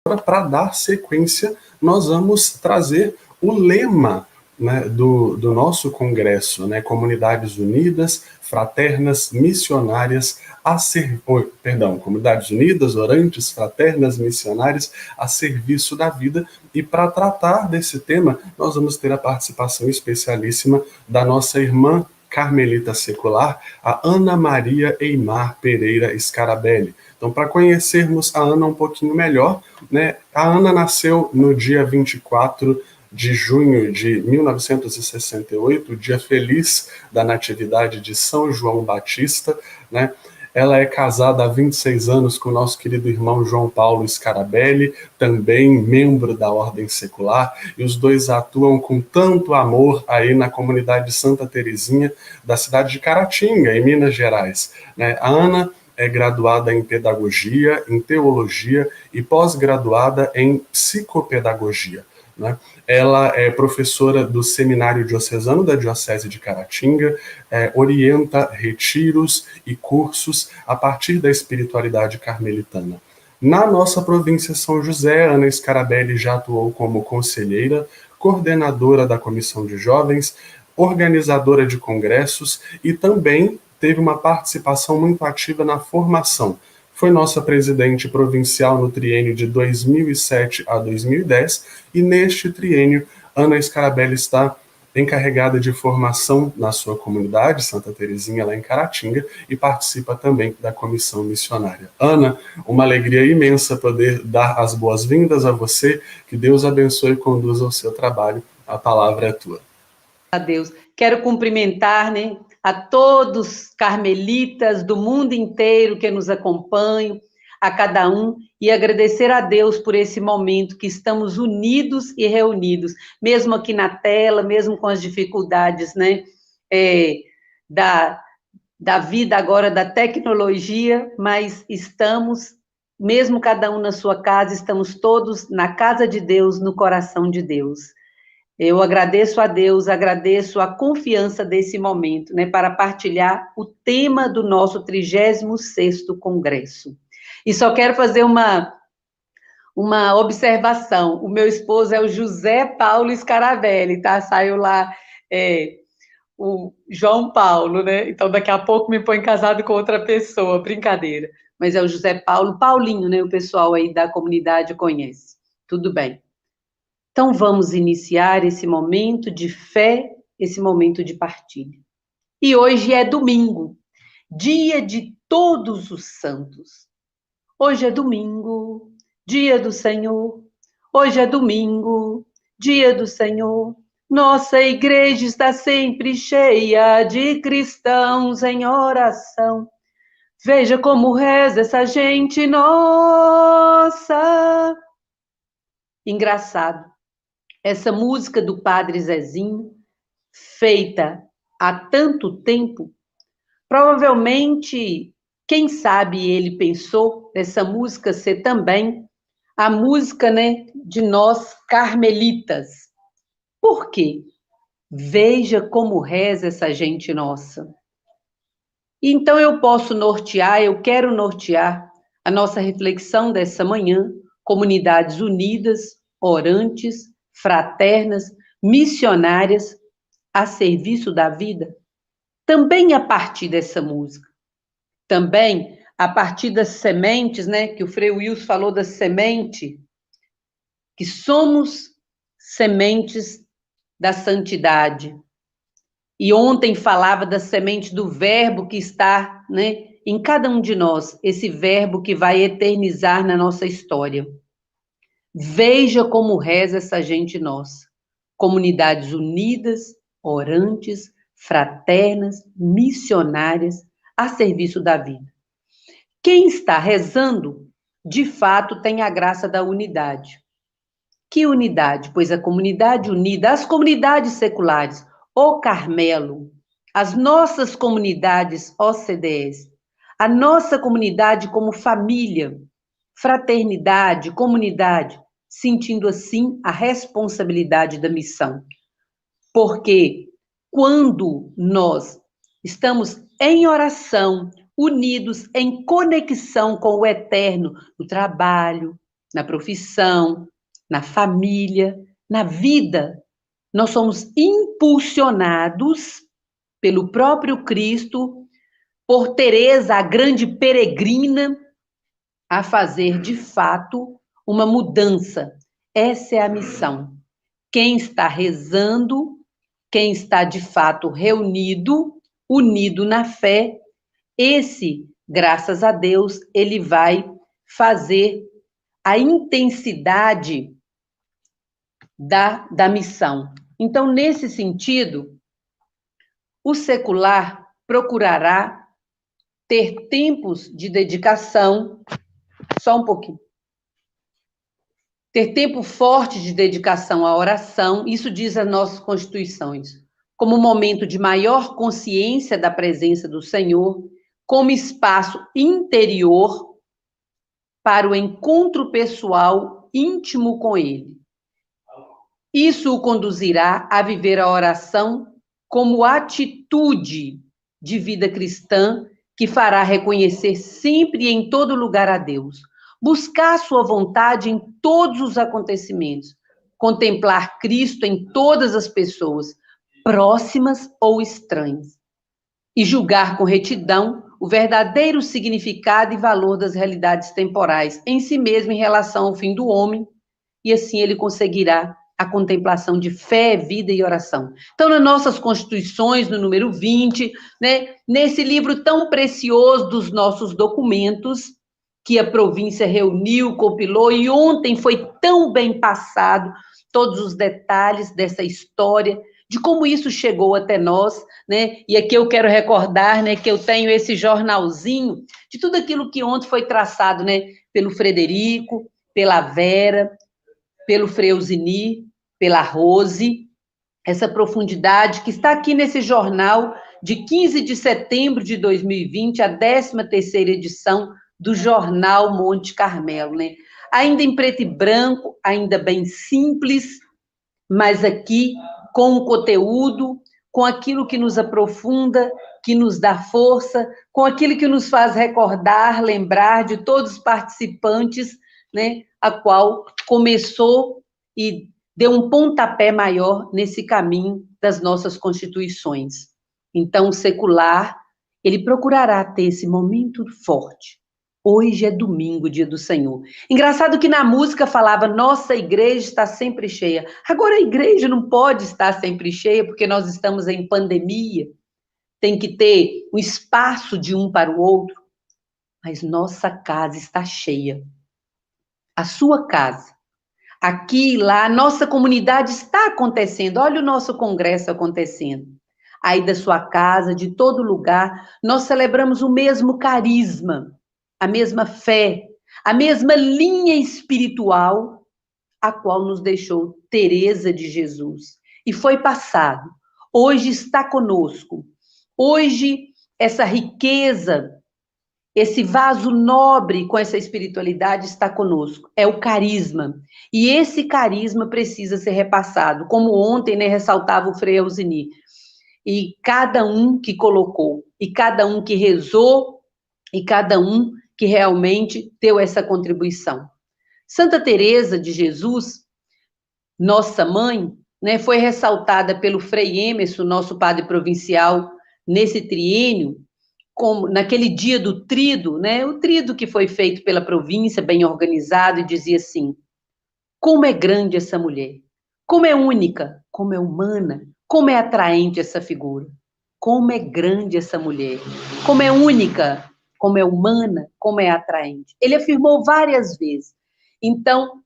para dar sequência, nós vamos trazer o lema, né, do nosso congresso, né, Comunidades Unidas, Fraternas, Missionárias, Comunidades Unidas, Orantes, Fraternas, Missionárias, a serviço da vida. E para tratar desse tema, nós vamos ter a participação especialíssima da nossa irmã carmelita secular, a Ana Maria Eimar Pereira Scarabelli. Então, para conhecermos a Ana um pouquinho melhor, né, a Ana nasceu no dia 24 de junho de 1968, o dia feliz da Natividade de São João Batista, né? Ela é casada há 26 anos com o nosso querido irmão João Paulo Scarabelli, também membro da Ordem Secular, e os dois atuam com tanto amor aí na comunidade de Santa Terezinha, da cidade de Caratinga, em Minas Gerais, né? A Ana é graduada em Pedagogia, em Teologia e pós-graduada em Psicopedagogia, né? Ela é professora do Seminário Diocesano da Diocese de Caratinga, orienta retiros e cursos a partir da espiritualidade carmelitana. Na nossa província São José, Ana Scarabelli já atuou como conselheira, coordenadora da Comissão de Jovens, organizadora de congressos e também teve uma participação muito ativa na formação. Foi nossa presidente provincial no triênio de 2007 a 2010, e neste triênio, Ana Scarabelli está encarregada de formação na sua comunidade, Santa Terezinha, lá em Caratinga, e participa também da comissão missionária. Ana, uma alegria imensa poder dar as boas-vindas a você, que Deus abençoe e conduza o seu trabalho. A palavra é tua. A Deus. Quero cumprimentar, né, a todos carmelitas do mundo inteiro que nos acompanham, a cada um, e agradecer a Deus por esse momento que estamos unidos e reunidos, mesmo aqui na tela, mesmo com as dificuldades, né, da vida agora, da tecnologia, mas estamos, mesmo cada um na sua casa, estamos todos na casa de Deus, no coração de Deus. Eu agradeço a Deus, agradeço a confiança desse momento, né, para partilhar o tema do nosso 36º Congresso. E só quero fazer uma observação. O meu esposo é o José Paulo Scarabelli, tá? Saiu lá o João Paulo, né? Então, daqui a pouco me põe casado com outra pessoa, brincadeira. Mas é o José Paulo, Paulinho, né? O pessoal aí da comunidade conhece. Tudo bem. Então, vamos iniciar esse momento de fé, esse momento de partilha. E hoje é domingo, dia de todos os santos. Hoje é domingo, dia do Senhor. Hoje é domingo, dia do Senhor. Nossa igreja está sempre cheia de cristãos em oração. Veja como reza essa gente nossa. Engraçado. Essa música do Padre Zezinho, feita há tanto tempo, provavelmente, quem sabe ele pensou nessa música ser também a música, né, de nós carmelitas. Por quê? Veja como reza essa gente nossa. Então eu quero nortear a nossa reflexão dessa manhã, comunidades unidas, orantes, fraternas, missionárias, a serviço da vida, também a partir dessa música. Também a partir das sementes, né, que o Frei Wilson falou da semente, que somos sementes da santidade. E ontem falava da semente do verbo que está, né, em cada um de nós, esse verbo que vai eternizar na nossa história. Veja como reza essa gente nossa. Comunidades unidas, orantes, fraternas, missionárias, a serviço da vida. Quem está rezando, de fato, tem a graça da unidade. Que unidade? Pois a comunidade unida, as comunidades seculares, o Carmelo, as nossas comunidades OCDs, a nossa comunidade como família, fraternidade, comunidade, sentindo assim a responsabilidade da missão. Porque quando nós estamos em oração, unidos, em conexão com o eterno, no trabalho, na profissão, na família, na vida. Nós somos impulsionados pelo próprio Cristo, por Teresa, a grande peregrina, a fazer de fato uma mudança. Essa é a missão. Quem está rezando, quem está de fato reunido, unido na fé, esse, graças a Deus, ele vai fazer a intensidade da missão. Então, nesse sentido, o secular procurará ter tempos de dedicação, só um pouquinho, ter tempo forte de dedicação à oração, isso diz as nossas constituições, como momento de maior consciência da presença do Senhor, como espaço interior para o encontro pessoal íntimo com Ele. Isso o conduzirá a viver a oração como atitude de vida cristã que fará reconhecer sempre e em todo lugar a Deus, buscar sua vontade em todos os acontecimentos, contemplar Cristo em todas as pessoas, próximas ou estranhas, e julgar com retidão o verdadeiro significado e valor das realidades temporais em si mesmo em relação ao fim do homem, e assim ele conseguirá a contemplação de fé, vida e oração. Então, nas nossas constituições, no número 20, né, nesse livro tão precioso dos nossos documentos, que a província reuniu, compilou, e ontem foi tão bem passado todos os detalhes dessa história, de como isso chegou até nós, né? E aqui eu quero recordar, né, que eu tenho esse jornalzinho de tudo aquilo que ontem foi traçado, né, pelo Frederico, pela Vera, pelo Freuzini, pela Rose, essa profundidade que está aqui nesse jornal de 15 de setembro de 2020, a 13ª edição do Jornal Monte Carmelo, né? Ainda em preto e branco, ainda bem simples, mas aqui com o conteúdo, com aquilo que nos aprofunda, que nos dá força, com aquilo que nos faz recordar, lembrar de todos os participantes, né, a qual começou e deu um pontapé maior nesse caminho das nossas constituições. Então, o secular, ele procurará ter esse momento forte. Hoje é domingo, dia do Senhor. Engraçado que na música falava, nossa igreja está sempre cheia. Agora a igreja não pode estar sempre cheia, porque nós estamos em pandemia. Tem que ter um espaço de um para o outro. Mas nossa casa está cheia. A sua casa. Aqui e lá, nossa comunidade está acontecendo. Olha o nosso congresso acontecendo. Aí da sua casa, de todo lugar, nós celebramos o mesmo carisma, a mesma fé, a mesma linha espiritual, a qual nos deixou Teresa de Jesus. E foi passado. Hoje está conosco. Hoje, essa riqueza, esse vaso nobre com essa espiritualidade está conosco. É o carisma. E esse carisma precisa ser repassado. Como ontem, né, ressaltava o Frei Elzini. E cada um que colocou, e cada um que rezou, e cada um que realmente deu essa contribuição. Santa Teresa de Jesus, nossa mãe, né, foi ressaltada pelo Frei Emerson, nosso padre provincial, nesse triênio, como naquele dia do trido, né, o trido que foi feito pela província, bem organizado, e dizia assim, como é grande essa mulher, como é única, como é humana, como é atraente essa figura, como é grande essa mulher, como é única, como é humana, como é atraente. Ele afirmou várias vezes. Então,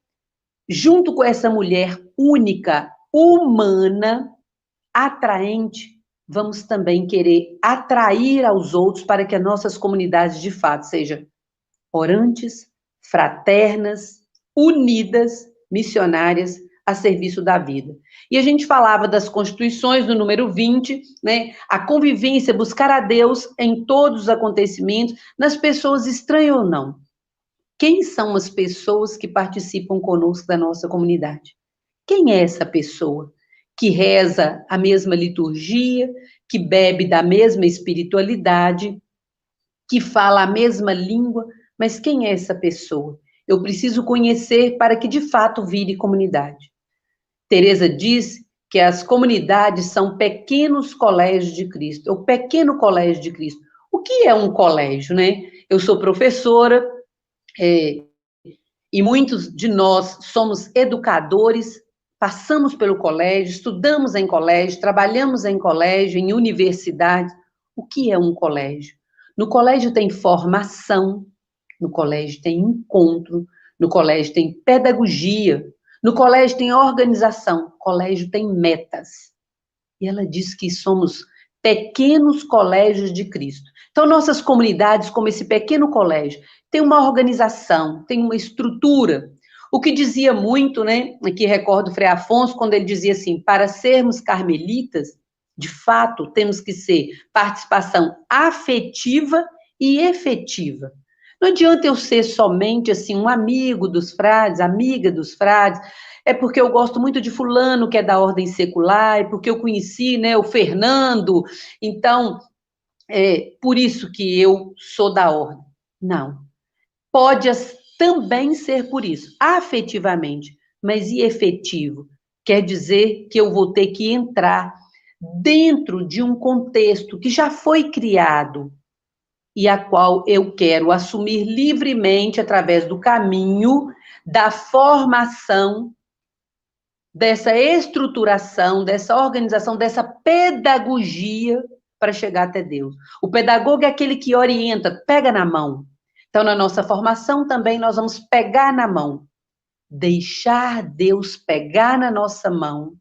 junto com essa mulher única, humana, atraente, vamos também querer atrair aos outros para que as nossas comunidades, de fato, sejam orantes, fraternas, unidas, missionárias a serviço da vida. E a gente falava das constituições do número 20, né? A convivência, buscar a Deus em todos os acontecimentos, nas pessoas estranhas ou não. Quem são as pessoas que participam conosco da nossa comunidade? Quem é essa pessoa que reza a mesma liturgia, que bebe da mesma espiritualidade, que fala a mesma língua, mas quem é essa pessoa? Eu preciso conhecer para que de fato vire comunidade. Teresa diz que as comunidades são pequenos colégios de Cristo, o pequeno colégio de Cristo. O que é um colégio, né? Eu sou professora, e muitos de nós somos educadores, passamos pelo colégio, estudamos em colégio, trabalhamos em colégio, em universidade. O que é um colégio? No colégio tem formação, no colégio tem encontro, no colégio tem pedagogia, no colégio tem organização, no colégio tem metas. E ela diz que somos pequenos colégios de Cristo. Então, nossas comunidades, como esse pequeno colégio, tem uma organização, tem uma estrutura. O que dizia muito, né? Aqui recordo o Frei Afonso, quando ele dizia assim: para sermos carmelitas, de fato, temos que ser participação afetiva e efetiva. Não adianta eu ser somente assim um amigo dos frades, amiga dos frades, é porque eu gosto muito de fulano, que é da ordem secular, é porque eu conheci, né, o Fernando, então, por isso que eu sou da ordem. Não. Pode também ser por isso, afetivamente, mas e efetivo? Quer dizer que eu vou ter que entrar dentro de um contexto que já foi criado e a qual eu quero assumir livremente através do caminho da formação, dessa estruturação, dessa organização, dessa pedagogia para chegar até Deus. O pedagogo é aquele que orienta, pega na mão. Então, na nossa formação também nós vamos pegar na mão. Deixar Deus pegar na nossa mão.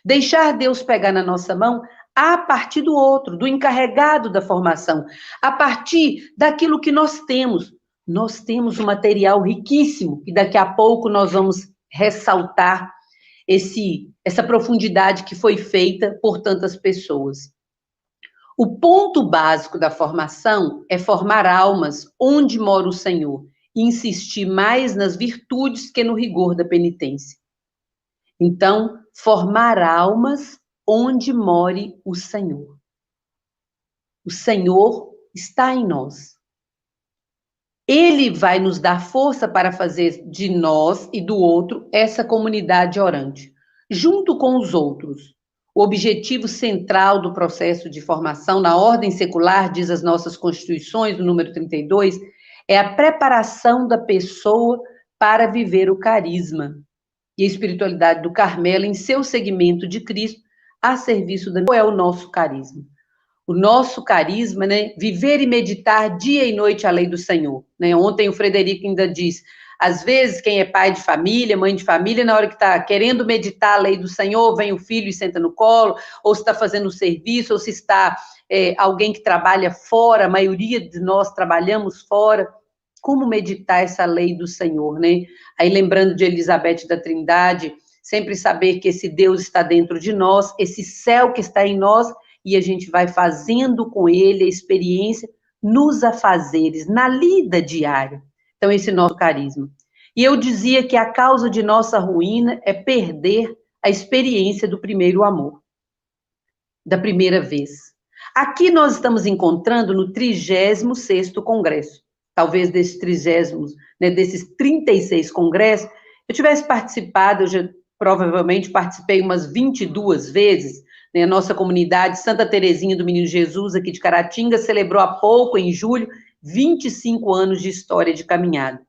Deixar Deus pegar na nossa mão a partir do outro, do encarregado da formação, a partir daquilo que nós temos. Nós temos um material riquíssimo, e daqui a pouco nós vamos ressaltar essa profundidade que foi feita por tantas pessoas. O ponto básico da formação é formar almas onde mora o Senhor, e insistir mais nas virtudes que no rigor da penitência. Então, formar almas onde more o Senhor. O Senhor está em nós. Ele vai nos dar força para fazer de nós e do outro essa comunidade orante, junto com os outros. O objetivo central do processo de formação na ordem secular, diz as nossas constituições, no número 32, é a preparação da pessoa para viver o carisma e a espiritualidade do Carmelo em seu segmento de Cristo a serviço da... Qual é o nosso carisma? O nosso carisma, né? Viver e meditar dia e noite a lei do Senhor. Né? Ontem o Frederico ainda disse, às vezes quem é pai de família, mãe de família, na hora que está querendo meditar a lei do Senhor, vem o filho e senta no colo, ou se está fazendo um serviço, ou se está alguém que trabalha fora, a maioria de nós trabalhamos fora. Como meditar essa lei do Senhor, né? Aí lembrando de Elizabeth da Trindade, sempre saber que esse Deus está dentro de nós, esse céu que está em nós, e a gente vai fazendo com ele a experiência nos afazeres, na lida diária. Então, esse nosso carisma. E eu dizia que a causa de nossa ruína é perder a experiência do primeiro amor, da primeira vez. Aqui nós estamos encontrando no 36º Congresso, talvez desses 30, né, desses 36 congressos, eu tivesse participado, eu já provavelmente participei umas 22 vezes, né, a nossa comunidade Santa Terezinha do Menino Jesus, aqui de Caratinga, celebrou há pouco, em julho, 25 anos de história de caminhada.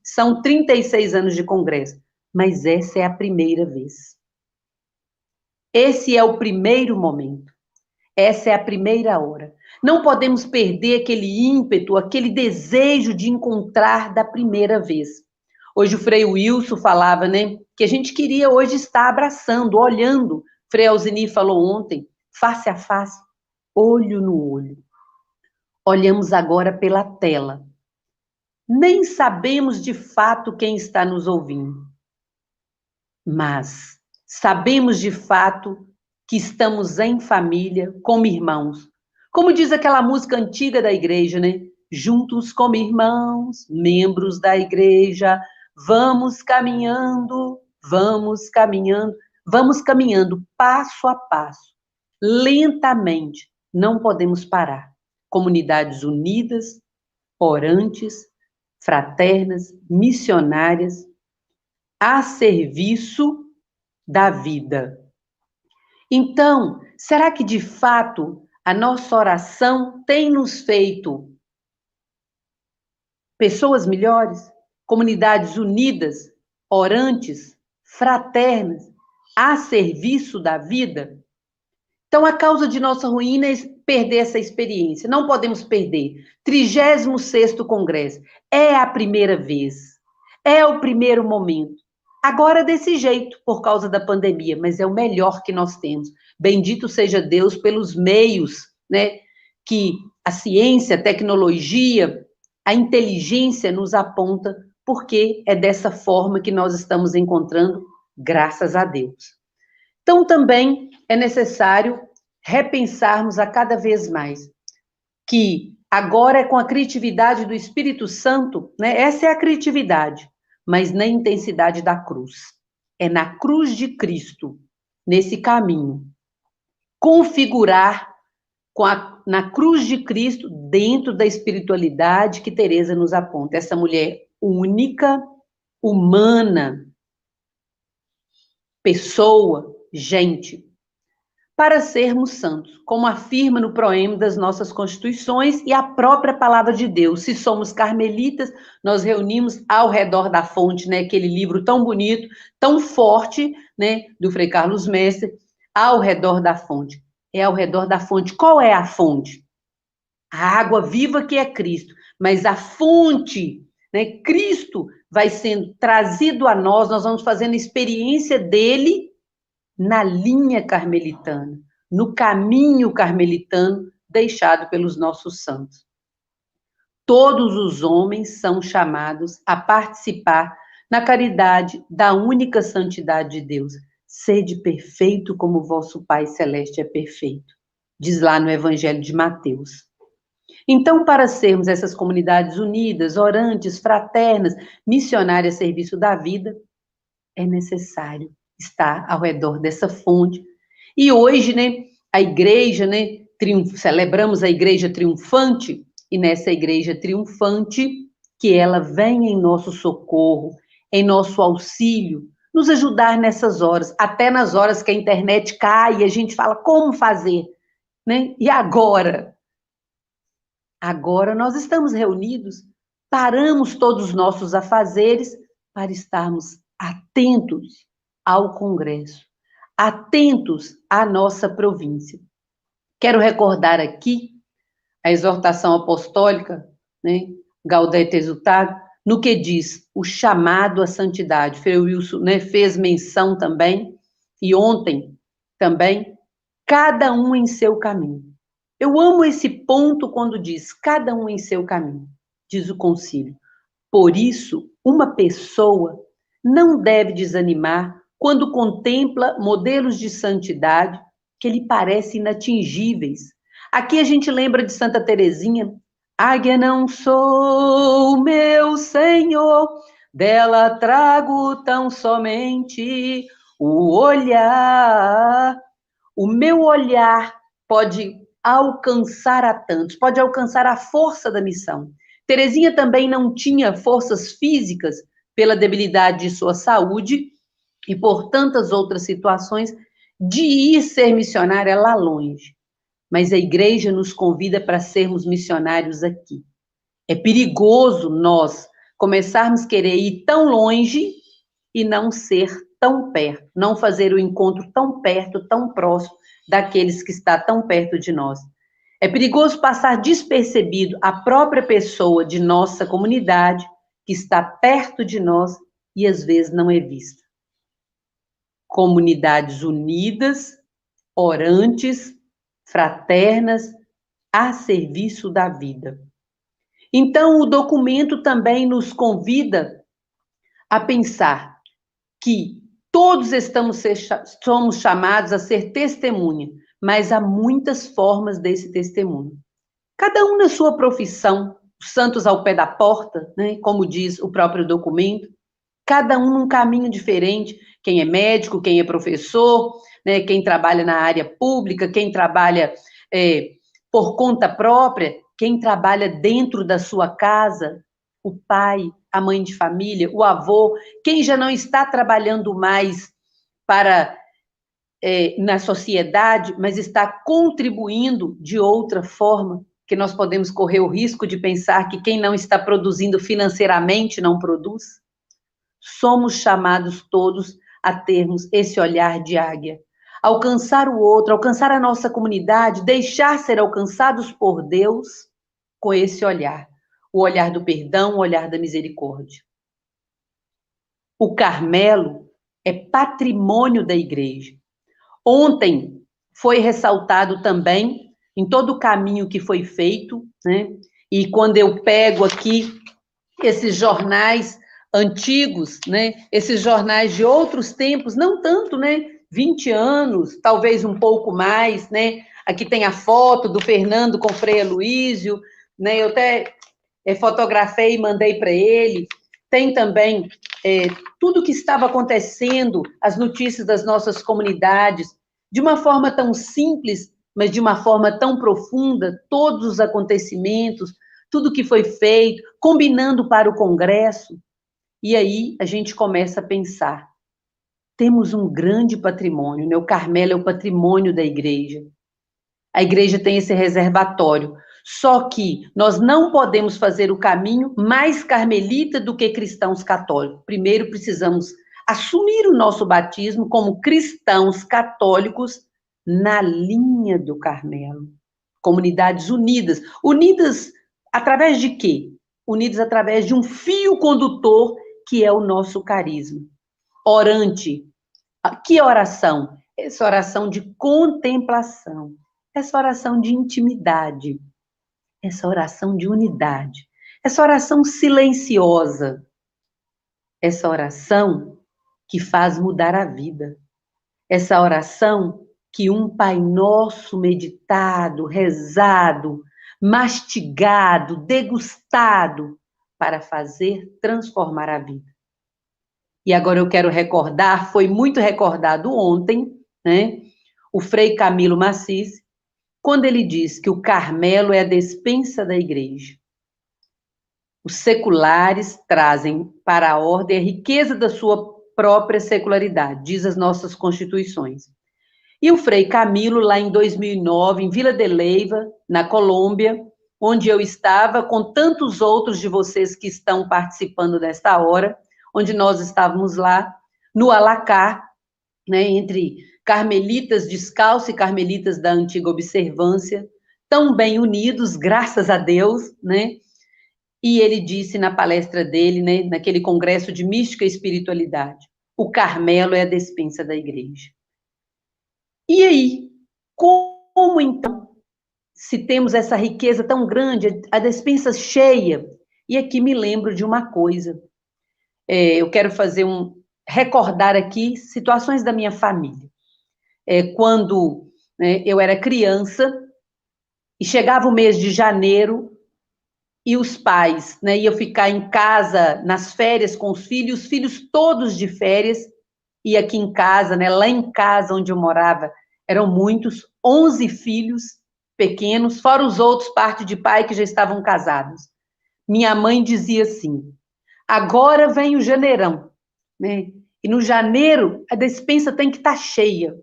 São 36 anos de congresso, mas essa é a primeira vez. Esse é o primeiro momento. Essa é a primeira hora. Não podemos perder aquele ímpeto, aquele desejo de encontrar da primeira vez. Hoje o Frei Wilson falava, né, que a gente queria hoje estar abraçando, olhando. Frei Alzini falou ontem, face a face, olho no olho. Olhamos agora pela tela. Nem sabemos de fato quem está nos ouvindo. Mas sabemos de fato que estamos em família, como irmãos. Como diz aquela música antiga da igreja, né? Juntos como irmãos, membros da igreja, vamos caminhando, passo a passo, lentamente, não podemos parar. Comunidades unidas, orantes, fraternas, missionárias, a serviço da vida. Então, será que de fato a nossa oração tem nos feito pessoas melhores, comunidades unidas, orantes, fraternas, a serviço da vida? Então, a causa de nossa ruína é perder essa experiência. Não podemos perder. 36º Congresso. É a primeira vez. É o primeiro momento. Agora desse jeito, por causa da pandemia, mas é o melhor que nós temos. Bendito seja Deus pelos meios, né, que a ciência, a tecnologia, a inteligência nos aponta, porque é dessa forma que nós estamos encontrando, graças a Deus. Então, também é necessário repensarmos a cada vez mais que agora é com a criatividade do Espírito Santo, né? Essa é a criatividade, mas na intensidade da cruz. É na cruz de Cristo, nesse caminho. Configurar na cruz de Cristo, dentro da espiritualidade que Teresa nos aponta. Essa mulher única, humana, pessoa, gente, para sermos santos, como afirma no proema das nossas constituições e a própria palavra de Deus. Se somos carmelitas, nós reunimos ao redor da fonte, né, aquele livro tão bonito, tão forte, né, do Frei Carlos Mestre, ao redor da fonte. É ao redor da fonte. Qual é a fonte? A água viva que é Cristo, mas a fonte, né, Cristo vai sendo trazido a nós vamos fazendo experiência dele na linha carmelitana, no caminho carmelitano deixado pelos nossos santos. Todos os homens são chamados a participar na caridade da única santidade de Deus. Sede perfeito como vosso Pai Celeste é perfeito, diz lá no Evangelho de Mateus. Então, para sermos essas comunidades unidas, orantes, fraternas, missionárias a serviço da vida, é necessário estar ao redor dessa fonte. E hoje, né, a igreja, né, celebramos a igreja triunfante, e nessa igreja triunfante, que ela vem em nosso socorro, em nosso auxílio, nos ajudar nessas horas, até nas horas que a internet cai e a gente fala como fazer, né? E agora? Agora nós estamos reunidos, paramos todos os nossos afazeres para estarmos atentos ao Congresso, atentos à nossa província. Quero recordar aqui a exortação apostólica, né, Gaudete Exultate, no que diz o chamado à santidade. Frei Wilson, né, fez menção também, e ontem também, cada um em seu caminho. Eu amo esse ponto quando diz cada um em seu caminho, diz o concílio. Por isso, uma pessoa não deve desanimar quando contempla modelos de santidade que lhe parecem inatingíveis. Aqui a gente lembra de Santa Teresinha. Águia não sou, meu Senhor, dela trago tão somente o olhar. O meu olhar pode alcançar a tantos, pode alcançar a força da missão. Teresinha também não tinha forças físicas pela debilidade de sua saúde e por tantas outras situações de ir ser missionária lá longe. Mas a igreja nos convida para sermos missionários aqui. É perigoso nós começarmos a querer ir tão longe e não ser tão perto, não fazer o encontro tão perto, tão próximo daqueles que estão tão perto de nós. É perigoso passar despercebido a própria pessoa de nossa comunidade que está perto de nós e às vezes não é vista. Comunidades unidas, orantes, fraternas, a serviço da vida. Então, o documento também nos convida a pensar que todos somos chamados a ser testemunha, mas há muitas formas desse testemunho. Cada um na sua profissão, os santos ao pé da porta, né, como diz o próprio documento, cada um num caminho diferente, quem é médico, quem é professor, né, quem trabalha na área pública, quem trabalha por conta própria, quem trabalha dentro da sua casa, o pai, a mãe de família, o avô, quem já não está trabalhando mais para na sociedade, mas está contribuindo de outra forma, que nós podemos correr o risco de pensar que quem não está produzindo financeiramente não produz. Somos chamados todos a termos esse olhar de águia. Alcançar o outro, alcançar a nossa comunidade, deixar ser alcançados por Deus com esse olhar. O olhar do perdão, o olhar da misericórdia. O Carmelo é patrimônio da igreja. Ontem foi ressaltado também, em todo o caminho que foi feito, né? E quando eu pego aqui esses jornais antigos, né? Esses jornais de outros tempos, não tanto, né? 20 anos, talvez um pouco mais, né? Aqui tem a foto do Fernando com Frei Aloísio, né? Eu até fotografei e mandei para ele. Tem também tudo o que estava acontecendo, as notícias das nossas comunidades, de uma forma tão simples, mas de uma forma tão profunda, todos os acontecimentos, tudo que foi feito, combinando para o Congresso. E aí a gente começa a pensar, temos um grande patrimônio, né? O Carmelo é o patrimônio da igreja. A igreja tem esse reservatório. Só que nós não podemos fazer o caminho mais carmelita do que cristãos católicos. Primeiro precisamos assumir o nosso batismo como cristãos católicos na linha do Carmelo. Comunidades unidas. Unidas através de quê? Unidas através de um fio condutor que é o nosso carisma. Orante. Que oração? Essa oração de contemplação. Essa oração de intimidade. Essa oração de unidade. Essa oração silenciosa. Essa oração que faz mudar a vida. Essa oração que um Pai Nosso meditado, rezado, mastigado, degustado, para fazer transformar a vida. E agora eu quero recordar, foi muito recordado ontem, né? O Frei Camilo Massis, quando ele diz que o Carmelo é a despensa da igreja. Os seculares trazem para a ordem a riqueza da sua própria secularidade, diz as nossas constituições. E o Frei Camilo, lá em 2009, em Vila de Leyva, na Colômbia, onde eu estava, com tantos outros de vocês que estão participando desta hora, onde nós estávamos lá, no Alacar, né, entre carmelitas descalços e carmelitas da antiga observância, tão bem unidos, graças a Deus, né? E ele disse na palestra dele, né, naquele congresso de mística e espiritualidade, o Carmelo é a despensa da igreja. E aí, como então, se temos essa riqueza tão grande, a despensa cheia? E aqui me lembro de uma coisa. Eu quero recordar aqui situações da minha família. Quando eu era criança, e chegava o mês de janeiro, e os pais iam ficar em casa nas férias com os filhos todos de férias, e aqui em casa, lá em casa onde eu morava, eram muitos, 11 filhos pequenos, fora os outros, parte de pai, que já estavam casados. Minha mãe dizia assim, agora vem o janeirão, né? E no janeiro, a despensa tem que estar cheia,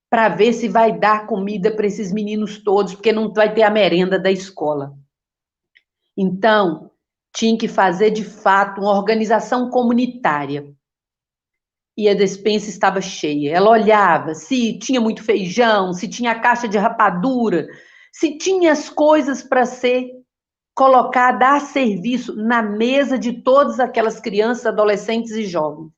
para ver se vai dar comida para esses meninos todos, porque não vai ter a merenda da escola. Então, tinha que fazer, de fato, uma organização comunitária. E a despensa estava cheia. Ela olhava se tinha muito feijão, se tinha caixa de rapadura, se tinha as coisas para ser colocada a serviço na mesa de todas aquelas crianças, adolescentes e jovens.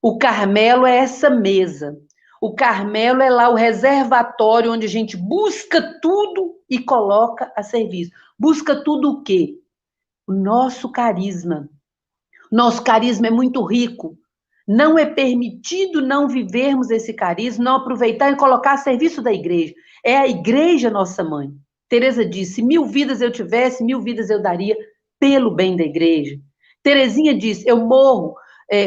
O Carmelo é essa mesa. O Carmelo é lá o reservatório onde a gente busca tudo e coloca a serviço. Busca tudo o quê? O nosso carisma. Nosso carisma é muito rico. Não é permitido não vivermos esse carisma, não aproveitar e colocar a serviço da igreja. É a igreja nossa mãe. Teresa disse, 1000 vidas eu tivesse, 1000 vidas eu daria pelo bem da igreja. Terezinha disse, eu morro,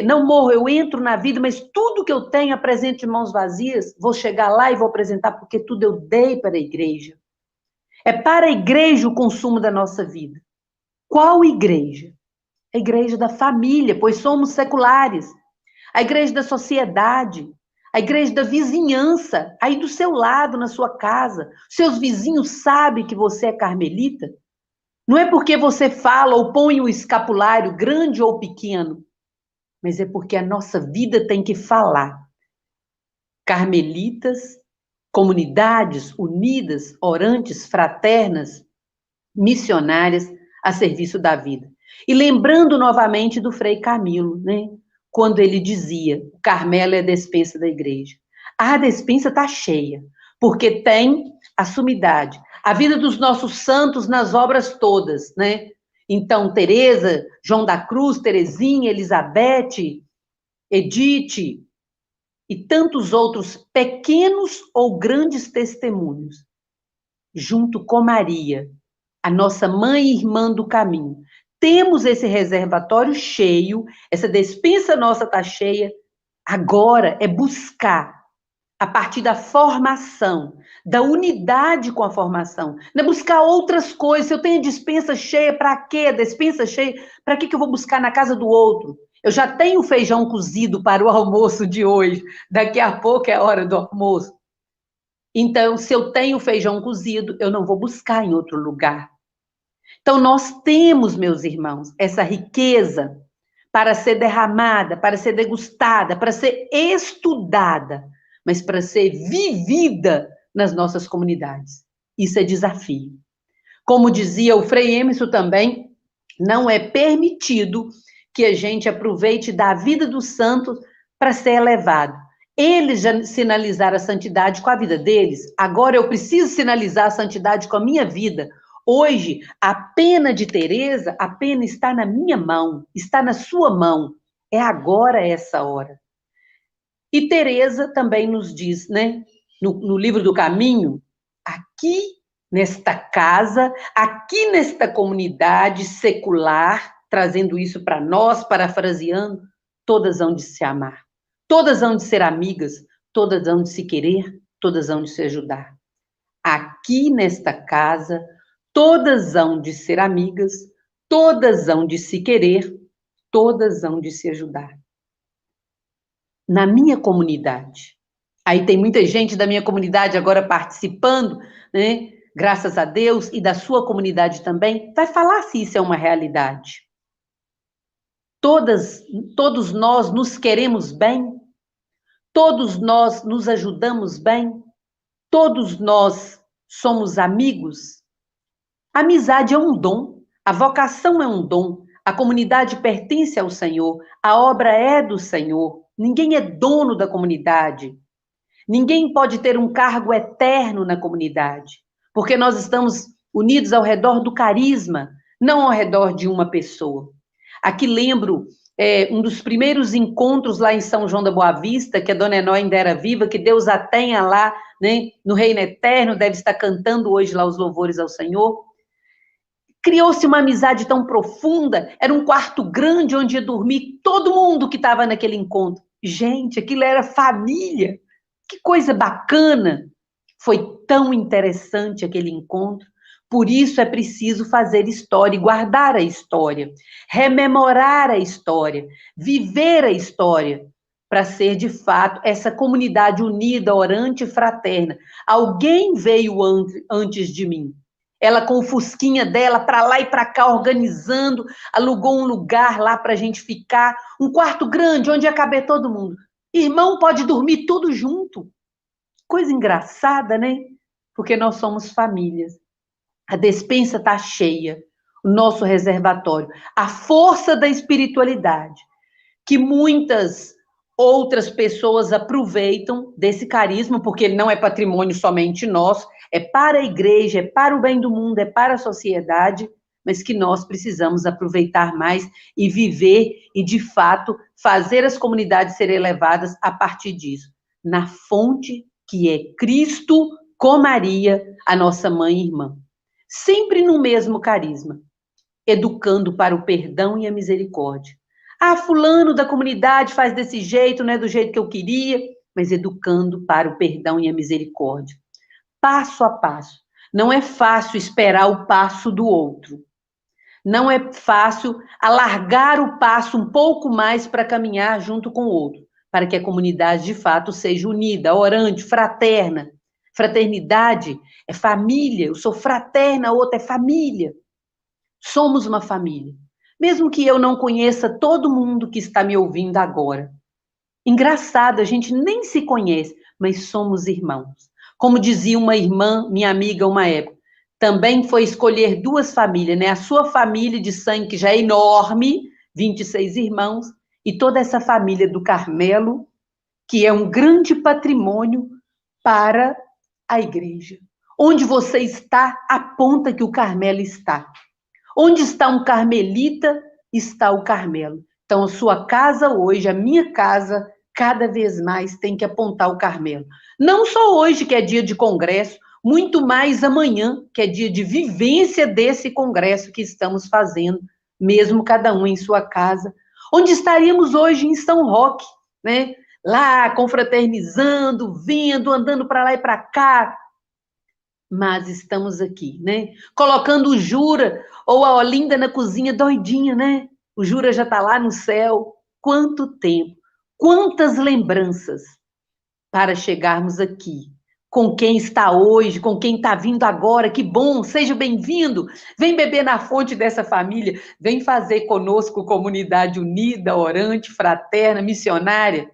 não morro, eu entro na vida, mas tudo que eu tenho apresento de mãos vazias, vou chegar lá e vou apresentar, porque tudo eu dei para a igreja. É para a igreja o consumo da nossa vida. Qual igreja? A igreja da família, pois somos seculares. A igreja da sociedade, a igreja da vizinhança, aí do seu lado, na sua casa. Seus vizinhos sabem que você é carmelita? Não é porque você fala ou põe o escapulário, grande ou pequeno, mas é porque a nossa vida tem que falar. Carmelitas, comunidades unidas, orantes, fraternas, missionárias a serviço da vida. E lembrando novamente do Frei Camilo, né? Quando ele dizia, o Carmelo é a despensa da igreja. A despensa está cheia, porque tem a sumidade, a vida dos nossos santos nas obras todas, né? Então, Teresa, João da Cruz, Terezinha, Elizabeth, Edith e tantos outros pequenos ou grandes testemunhos, junto com Maria, a nossa mãe e irmã do caminho. Temos esse reservatório cheio, essa despensa nossa está cheia. Agora é buscar, a partir da formação, da unidade com a formação, não é buscar outras coisas. Se eu tenho a despensa cheia, para quê? A despensa cheia, para que eu vou buscar na casa do outro? Eu já tenho feijão cozido para o almoço de hoje, daqui a pouco é a hora do almoço. Então, se eu tenho feijão cozido, eu não vou buscar em outro lugar. Então, nós temos, meus irmãos, essa riqueza para ser derramada, para ser degustada, para ser estudada, mas para ser vivida nas nossas comunidades. Isso é desafio. Como dizia o Frei Emerson também, não é permitido que a gente aproveite da vida dos santos para ser elevado. Eles já sinalizaram a santidade com a vida deles, agora eu preciso sinalizar a santidade com a minha vida. Hoje, a pena de Teresa, a pena está na minha mão, está na sua mão. É agora essa hora. E Teresa também nos diz, né, no livro do Caminho, aqui nesta casa, aqui nesta comunidade secular, trazendo isso para nós, parafraseando, todas hão de se amar, todas hão de ser amigas, todas hão de se querer, todas hão de se ajudar. Aqui nesta casa, todas hão de ser amigas, todas hão de se querer, todas hão de se ajudar. Na minha comunidade, aí tem muita gente da minha comunidade agora participando, né? Graças a Deus, e da sua comunidade também, vai falar se isso é uma realidade. Todos nós nos queremos bem, todos nós nos ajudamos bem, todos nós somos amigos. A amizade é um dom, a vocação é um dom, a comunidade pertence ao Senhor, a obra é do Senhor, ninguém é dono da comunidade, ninguém pode ter um cargo eterno na comunidade, porque nós estamos unidos ao redor do carisma, não ao redor de uma pessoa. Aqui lembro um dos primeiros encontros lá em São João da Boa Vista, que a Dona Enó ainda era viva, que Deus a tenha lá, né, no reino eterno, deve estar cantando hoje lá os louvores ao Senhor. Criou-se uma amizade tão profunda, era um quarto grande onde ia dormir todo mundo que estava naquele encontro. Gente, aquilo era família, que coisa bacana. Foi tão interessante aquele encontro. Por isso é preciso fazer história e guardar a história, rememorar a história, viver a história, para ser, de fato, essa comunidade unida, orante e fraterna. Alguém veio antes de mim. Ela com o fusquinha dela, para lá e para cá, organizando, alugou um lugar lá para a gente ficar, um quarto grande, onde ia caber todo mundo. Irmão, pode dormir tudo junto. Coisa engraçada, né? Porque nós somos famílias. A despensa está cheia, o nosso reservatório. A força da espiritualidade, que muitas outras pessoas aproveitam desse carisma, porque ele não é patrimônio somente nosso, é para a igreja, é para o bem do mundo, é para a sociedade, mas que nós precisamos aproveitar mais e viver e, de fato, fazer as comunidades serem elevadas a partir disso, na fonte que é Cristo com Maria, a nossa mãe e irmã. Sempre no mesmo carisma, educando para o perdão e a misericórdia. Ah, fulano da comunidade faz desse jeito, não é do jeito que eu queria, mas educando para o perdão e a misericórdia. Passo a passo. Não é fácil esperar o passo do outro. Não é fácil alargar o passo um pouco mais para caminhar junto com o outro, para que a comunidade, de fato, seja unida, orante, fraterna. Fraternidade é família, eu sou fraterna, a outra é família. Somos uma família. Mesmo que eu não conheça todo mundo que está me ouvindo agora. Engraçado, a gente nem se conhece, mas somos irmãos. Como dizia uma irmã, minha amiga, uma época, também foi escolher duas famílias, né? A sua família de sangue, que já é enorme, 26 irmãos, e toda essa família do Carmelo, que é um grande patrimônio para a igreja. Onde você está, aponta que o Carmelo está. Onde está um carmelita, está o Carmelo. Então, a sua casa hoje, a minha casa, cada vez mais tem que apontar o Carmelo. Não só hoje, que é dia de congresso, muito mais amanhã, que é dia de vivência desse congresso que estamos fazendo, mesmo cada um em sua casa. Onde estaríamos hoje em São Roque, né? Lá, confraternizando, vendo, andando para lá e para cá. Mas estamos aqui, né? Colocando o Jura ou a Olinda na cozinha doidinha, né? O Jura já está lá no céu. Quanto tempo, quantas lembranças para chegarmos aqui. Com quem está hoje, com quem está vindo agora, que bom, seja bem-vindo. Vem beber na fonte dessa família, vem fazer conosco comunidade unida, orante, fraterna, missionária,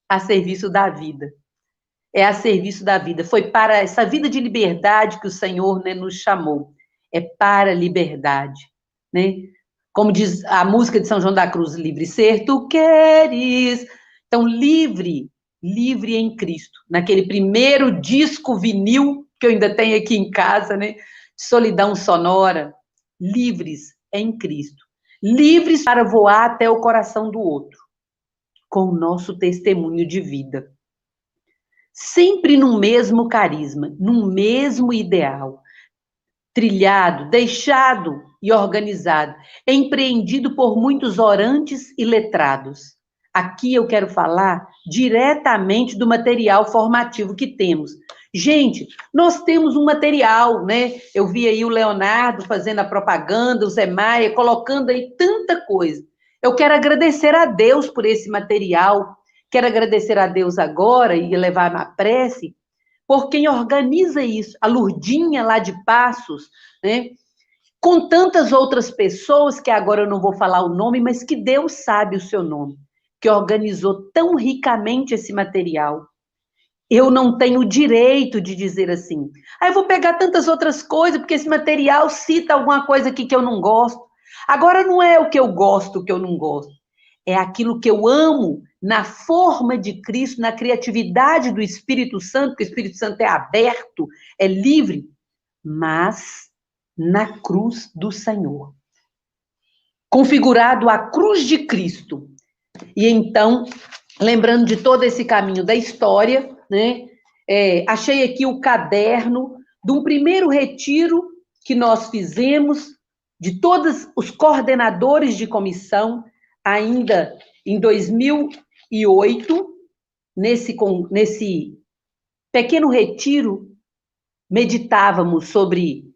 a serviço da vida. É a serviço da vida. Foi para essa vida de liberdade que o Senhor, né, nos chamou. É para a liberdade, né? Como diz a música de São João da Cruz, livre ser tu queres. Então, livre, livre em Cristo. Naquele primeiro disco vinil que eu ainda tenho aqui em casa, né? De solidão sonora. Livres em Cristo. Livres para voar até o coração do outro. Com o nosso testemunho de vida. Sempre no mesmo carisma, no mesmo ideal, trilhado, deixado e organizado, empreendido por muitos orantes e letrados. Aqui eu quero falar diretamente do material formativo que temos. Gente, nós temos um material, né? Eu vi aí o Leonardo fazendo a propaganda, o Zé Maia, colocando aí tanta coisa. Eu quero agradecer a Deus por esse material. Quero agradecer a Deus agora e levar na prece por quem organiza isso. A Lurdinha lá de Passos, né? Com tantas outras pessoas, que agora eu não vou falar o nome, mas que Deus sabe o seu nome, que organizou tão ricamente esse material. Eu não tenho o direito de dizer assim, eu vou pegar tantas outras coisas, porque esse material cita alguma coisa aqui que eu não gosto. Agora não é o que eu gosto, o que eu não gosto. É aquilo que eu amo na forma de Cristo, na criatividade do Espírito Santo, porque o Espírito Santo é aberto, é livre, mas na cruz do Senhor. Configurado a cruz de Cristo. E então, lembrando de todo esse caminho da história, né? Achei aqui o caderno de um primeiro retiro que nós fizemos, de todos os coordenadores de comissão, ainda em 2008, nesse pequeno retiro, meditávamos sobre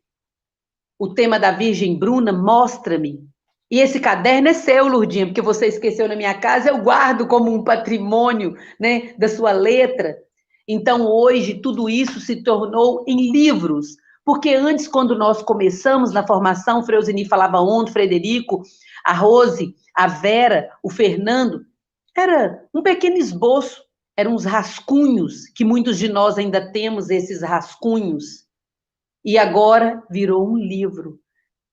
o tema da Virgem Bruna, Mostra-me. E esse caderno é seu, Lurdinha, porque você esqueceu na minha casa, eu guardo como um patrimônio, né, da sua letra. Então, hoje, tudo isso se tornou em livros, porque antes, quando nós começamos na formação, o Freuzini falava ontem, o Frederico, a Rose, a Vera, o Fernando, era um pequeno esboço, eram uns rascunhos, que muitos de nós ainda temos esses rascunhos. E agora virou um livro,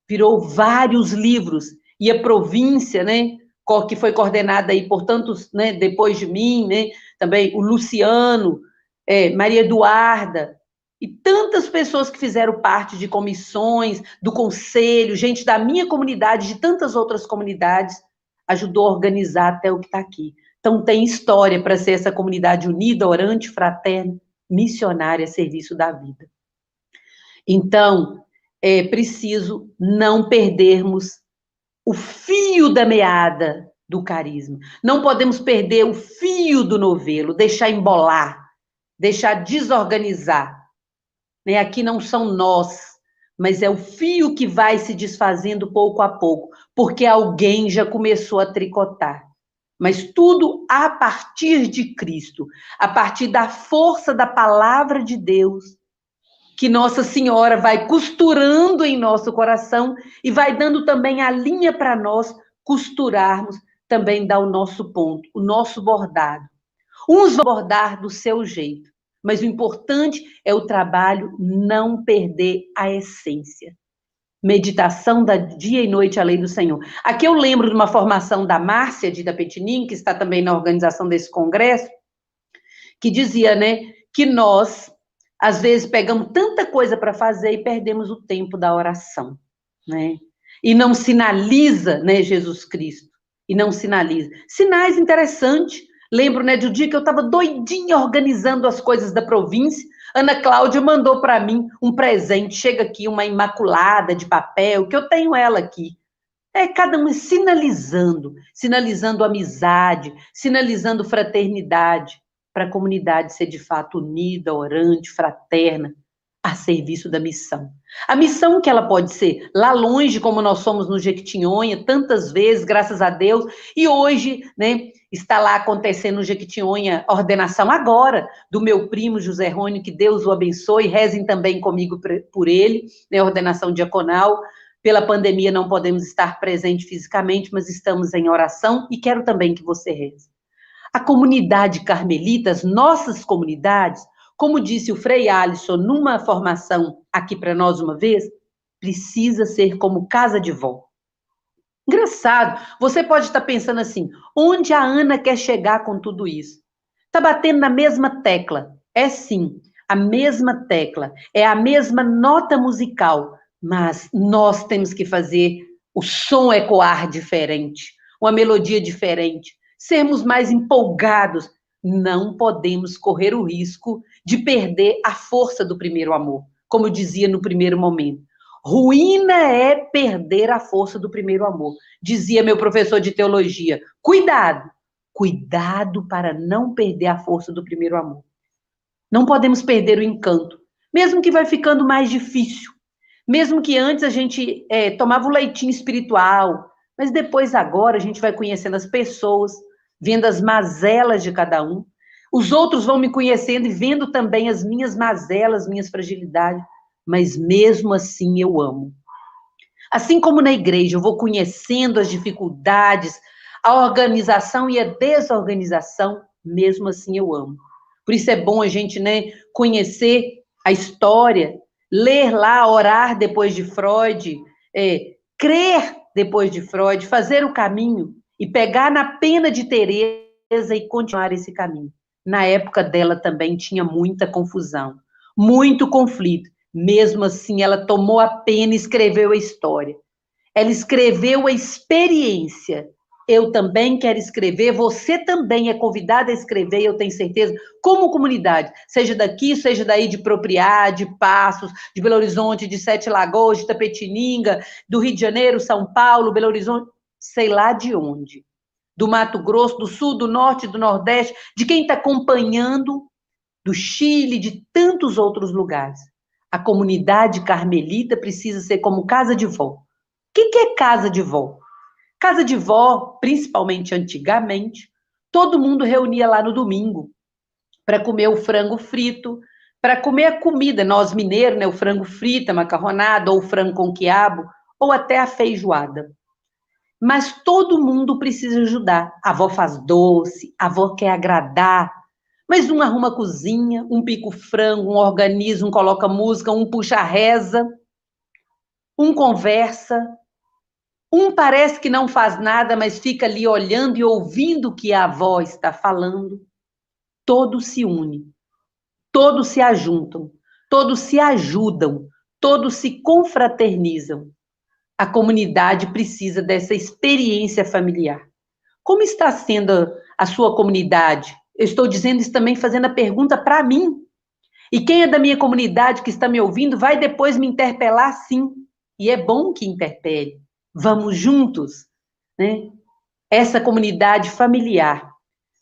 virou vários livros. E a província, né, que foi coordenada aí por tantos, né, depois de mim, né, também o Luciano, Maria Eduarda, e tantas pessoas que fizeram parte de comissões, do conselho, gente da minha comunidade, de tantas outras comunidades, ajudou a organizar até o que está aqui. Então, tem história para ser essa comunidade unida, orante, fraterna, missionária, a serviço da vida. Então, é preciso não perdermos o fio da meada do carisma. Não podemos perder o fio do novelo, deixar embolar, deixar desorganizar. Aqui não são nós mas é o fio que vai se desfazendo pouco a pouco, porque alguém já começou a tricotar. Mas tudo a partir de Cristo, a partir da força da palavra de Deus, que Nossa Senhora vai costurando em nosso coração e vai dando também a linha para nós costurarmos, também dar o nosso ponto, o nosso bordado. Uns vão bordar do seu jeito, mas o importante é o trabalho não perder a essência. Meditação da dia e noite à lei do Senhor. Aqui eu lembro de uma formação da Márcia de Itapetininga, que está também na organização desse congresso, que dizia, né, que nós, às vezes, pegamos tanta coisa para fazer e perdemos o tempo da oração, né? E não sinaliza, né, Jesus Cristo. E não sinaliza. Sinais interessantes. Lembro, né, do dia que eu estava doidinha organizando as coisas da província. Ana Cláudia mandou para mim um presente. Chega aqui uma imaculada de papel, que eu tenho ela aqui. É cada um sinalizando amizade, sinalizando fraternidade, para a comunidade ser de fato unida, orante, fraterna, a serviço da missão. A missão que ela pode ser lá longe, como nós somos no Jequitinhonha, tantas vezes, graças a Deus, e hoje, né, está lá acontecendo no Jequitinhonha a ordenação agora do meu primo José Rônio, que Deus o abençoe, rezem também comigo por ele, né, ordenação diaconal. Pela pandemia não podemos estar presentes fisicamente, mas estamos em oração e quero também que você reze. A comunidade carmelita, as nossas comunidades, como disse o Frei Alisson numa formação aqui para nós uma vez, precisa ser como casa de vó. Engraçado, você pode estar pensando assim, onde a Ana quer chegar com tudo isso? Está batendo na mesma tecla. É sim, a mesma tecla, é a mesma nota musical, mas nós temos que fazer o som ecoar diferente, uma melodia diferente, sermos mais empolgados. Não podemos correr o risco de perder a força do primeiro amor, como eu dizia no primeiro momento. Ruína é perder a força do primeiro amor, dizia meu professor de teologia. Cuidado para não perder a força do primeiro amor. Não podemos perder o encanto, mesmo que vai ficando mais difícil. Mesmo que antes a gente tomava o leitinho espiritual, mas depois agora a gente vai conhecendo as pessoas, vendo as mazelas de cada um. Os outros vão me conhecendo e vendo também as minhas mazelas, minhas fragilidades, mas mesmo assim eu amo. Assim como na igreja eu vou conhecendo as dificuldades, a organização e a desorganização, mesmo assim eu amo. Por isso é bom a gente, né, conhecer a história, ler lá, orar depois de Freud, crer depois de Freud, fazer o caminho e pegar na pena de Teresa e continuar esse caminho. Na época dela também tinha muita confusão, muito conflito. Mesmo assim, ela tomou a pena e escreveu a história. Ela escreveu a experiência. Eu também quero escrever, você também é convidada a escrever, eu tenho certeza, como comunidade, seja daqui, seja daí de Propriá, de Passos, de Belo Horizonte, de Sete Lagoas, de Itapetininga, do Rio de Janeiro, São Paulo, Belo Horizonte, sei lá de onde. Do Mato Grosso, do Sul, do Norte, do Nordeste, de quem está acompanhando, do Chile, de tantos outros lugares. A comunidade carmelita precisa ser como casa de vó. O que é casa de vó? Casa de vó, principalmente antigamente, todo mundo reunia lá no domingo para comer o frango frito, para comer a comida, nós mineiros, né, o frango frito, a macarronada, ou o frango com quiabo, ou até a feijoada. Mas todo mundo precisa ajudar. A avó faz doce, a avó quer agradar, mas um arruma a cozinha, um pica o frango, um organiza, um coloca música, um puxa a reza, um conversa, um parece que não faz nada, mas fica ali olhando e ouvindo o que a avó está falando. Todos se unem, todos se ajuntam, todos se ajudam, todos se confraternizam. A comunidade precisa dessa experiência familiar. Como está sendo a sua comunidade? Eu estou dizendo isso também fazendo a pergunta para mim. E quem é da minha comunidade que está me ouvindo vai depois me interpelar, sim. E é bom que interpele. Vamos juntos, né? Essa comunidade familiar.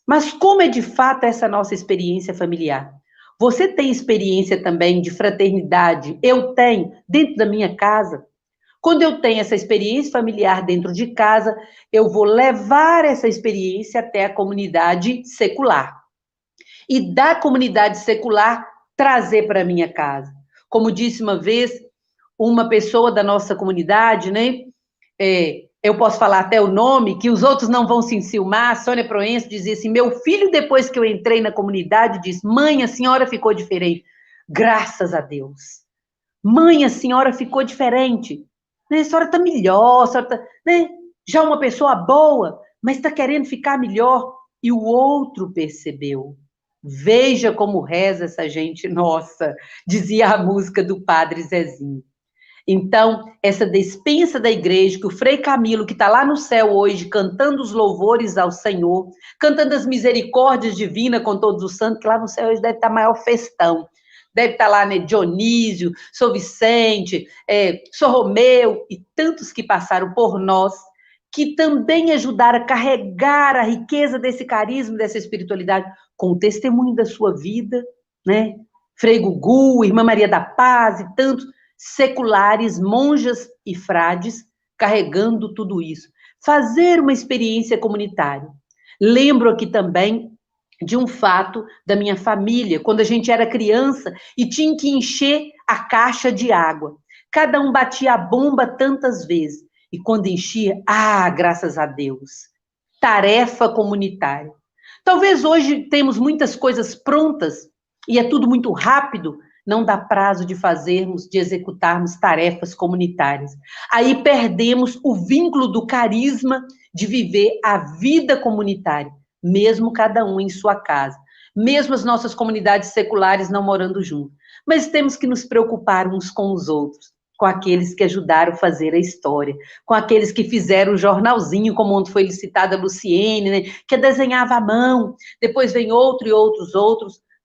Mas como é de fato essa nossa experiência familiar? Você tem experiência também de fraternidade? Eu tenho, dentro da minha casa. Quando eu tenho essa experiência familiar dentro de casa, eu vou levar essa experiência até a comunidade secular. E da comunidade secular, trazer para a minha casa. Como disse uma vez, uma pessoa da nossa comunidade, né? Eu posso falar até o nome, que os outros não vão se enciumar. A Sônia Proença dizia assim: meu filho, depois que eu entrei na comunidade, disse: mãe, a senhora ficou diferente. Graças a Deus. Mãe, a senhora ficou diferente. Né? A senhora está melhor, a senhora tá, né? Já uma pessoa boa, mas está querendo ficar melhor. E o outro percebeu. Veja como reza essa gente nossa, dizia a música do Padre Zezinho. Então, essa despensa da igreja, que o Frei Camilo, que está lá no céu hoje, cantando os louvores ao Senhor, cantando as misericórdias divinas com todos os santos, que lá no céu hoje deve estar maior festão. Deve estar lá, né, Dionísio, São Vicente, São Romeu, e tantos que passaram por nós, que também ajudaram a carregar a riqueza desse carisma, dessa espiritualidade, com o testemunho da sua vida, né? Frei Gugu, Irmã Maria da Paz e tantos seculares, monjas e frades, carregando tudo isso. Fazer uma experiência comunitária. Lembro aqui também de um fato da minha família, quando a gente era criança e tinha que encher a caixa de água. Cada um batia a bomba tantas vezes. E quando enchia, graças a Deus. Tarefa comunitária. Talvez hoje temos muitas coisas prontas e é tudo muito rápido, não dá prazo de fazermos, de executarmos tarefas comunitárias. Aí perdemos o vínculo do carisma de viver a vida comunitária, mesmo cada um em sua casa, mesmo as nossas comunidades seculares não morando junto. Mas temos que nos preocupar uns com os outros, com aqueles que ajudaram a fazer a história, com aqueles que fizeram o jornalzinho, como onde foi citada a Luciene, né, que desenhava à mão, depois vem outro e outros,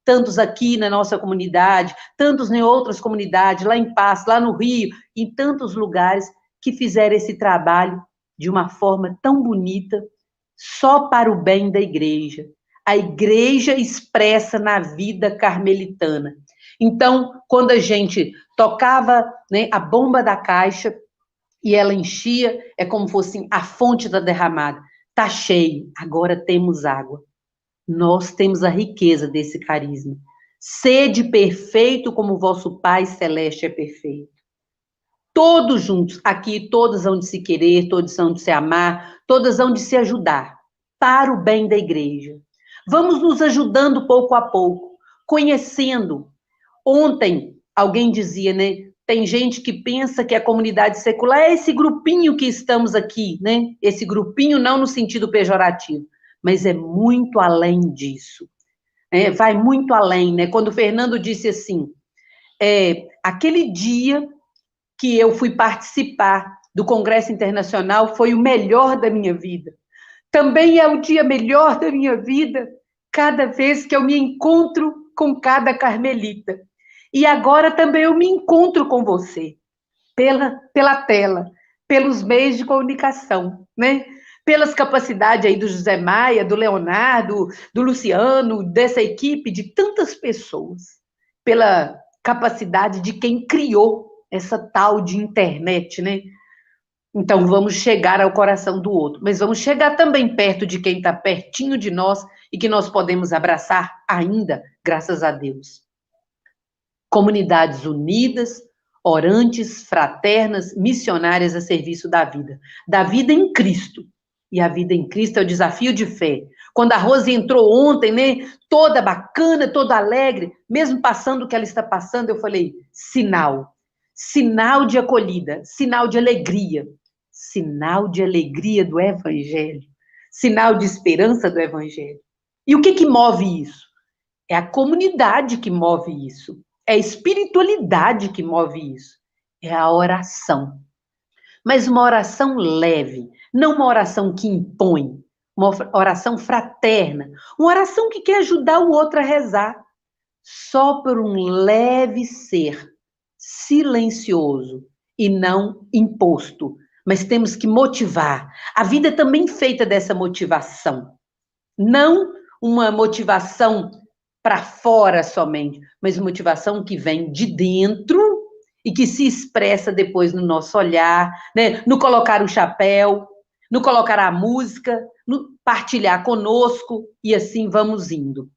tantos aqui na nossa comunidade, tantos em outras comunidades, lá em Passo, lá no Rio, em tantos lugares que fizeram esse trabalho de uma forma tão bonita, só para o bem da igreja. A igreja expressa na vida carmelitana. Então, quando a gente tocava, né, a bomba da caixa e ela enchia, é como fosse a fonte da derramada. Está cheio, agora temos água. Nós temos a riqueza desse carisma. Sede perfeito como o vosso Pai Celeste é perfeito. Todos juntos, aqui todos hão de se querer, todos hão de se amar, todas hão de se ajudar, para o bem da igreja. Vamos nos ajudando pouco a pouco, conhecendo. Ontem, alguém dizia, né? Tem gente que pensa que a comunidade secular é esse grupinho que estamos aqui, né? Esse grupinho não no sentido pejorativo, mas é muito além disso. Vai muito além, né? Quando o Fernando disse assim, aquele dia que eu fui participar do Congresso Internacional foi o melhor da minha vida. Também é o dia melhor da minha vida, cada vez que eu me encontro com cada carmelita. E agora também eu me encontro com você, pela tela, pelos meios de comunicação, né? Pelas capacidades aí do José Maia, do Leonardo, do Luciano, dessa equipe, de tantas pessoas, pela capacidade de quem criou essa tal de internet, né? Então, vamos chegar ao coração do outro, mas vamos chegar também perto de quem está pertinho de nós e que nós podemos abraçar ainda, graças a Deus. Comunidades unidas, orantes, fraternas, missionárias a serviço da vida em Cristo. E a vida em Cristo é o desafio de fé. Quando a Rose entrou ontem, né, toda bacana, toda alegre, mesmo passando o que ela está passando, eu falei, sinal de acolhida, sinal de alegria do Evangelho, sinal de esperança do Evangelho. E o que move isso? É a comunidade que move isso, é a espiritualidade que move isso, é a oração. Mas uma oração leve, não uma oração que impõe, uma oração fraterna, uma oração que quer ajudar o outro a rezar, só por um leve ser, silencioso e não imposto. Mas temos que motivar. A vida é também feita dessa motivação. Não uma motivação para fora somente, mas motivação que vem de dentro e que se expressa depois no nosso olhar, né? No colocar o chapéu, no colocar a música, no partilhar conosco, e assim vamos indo.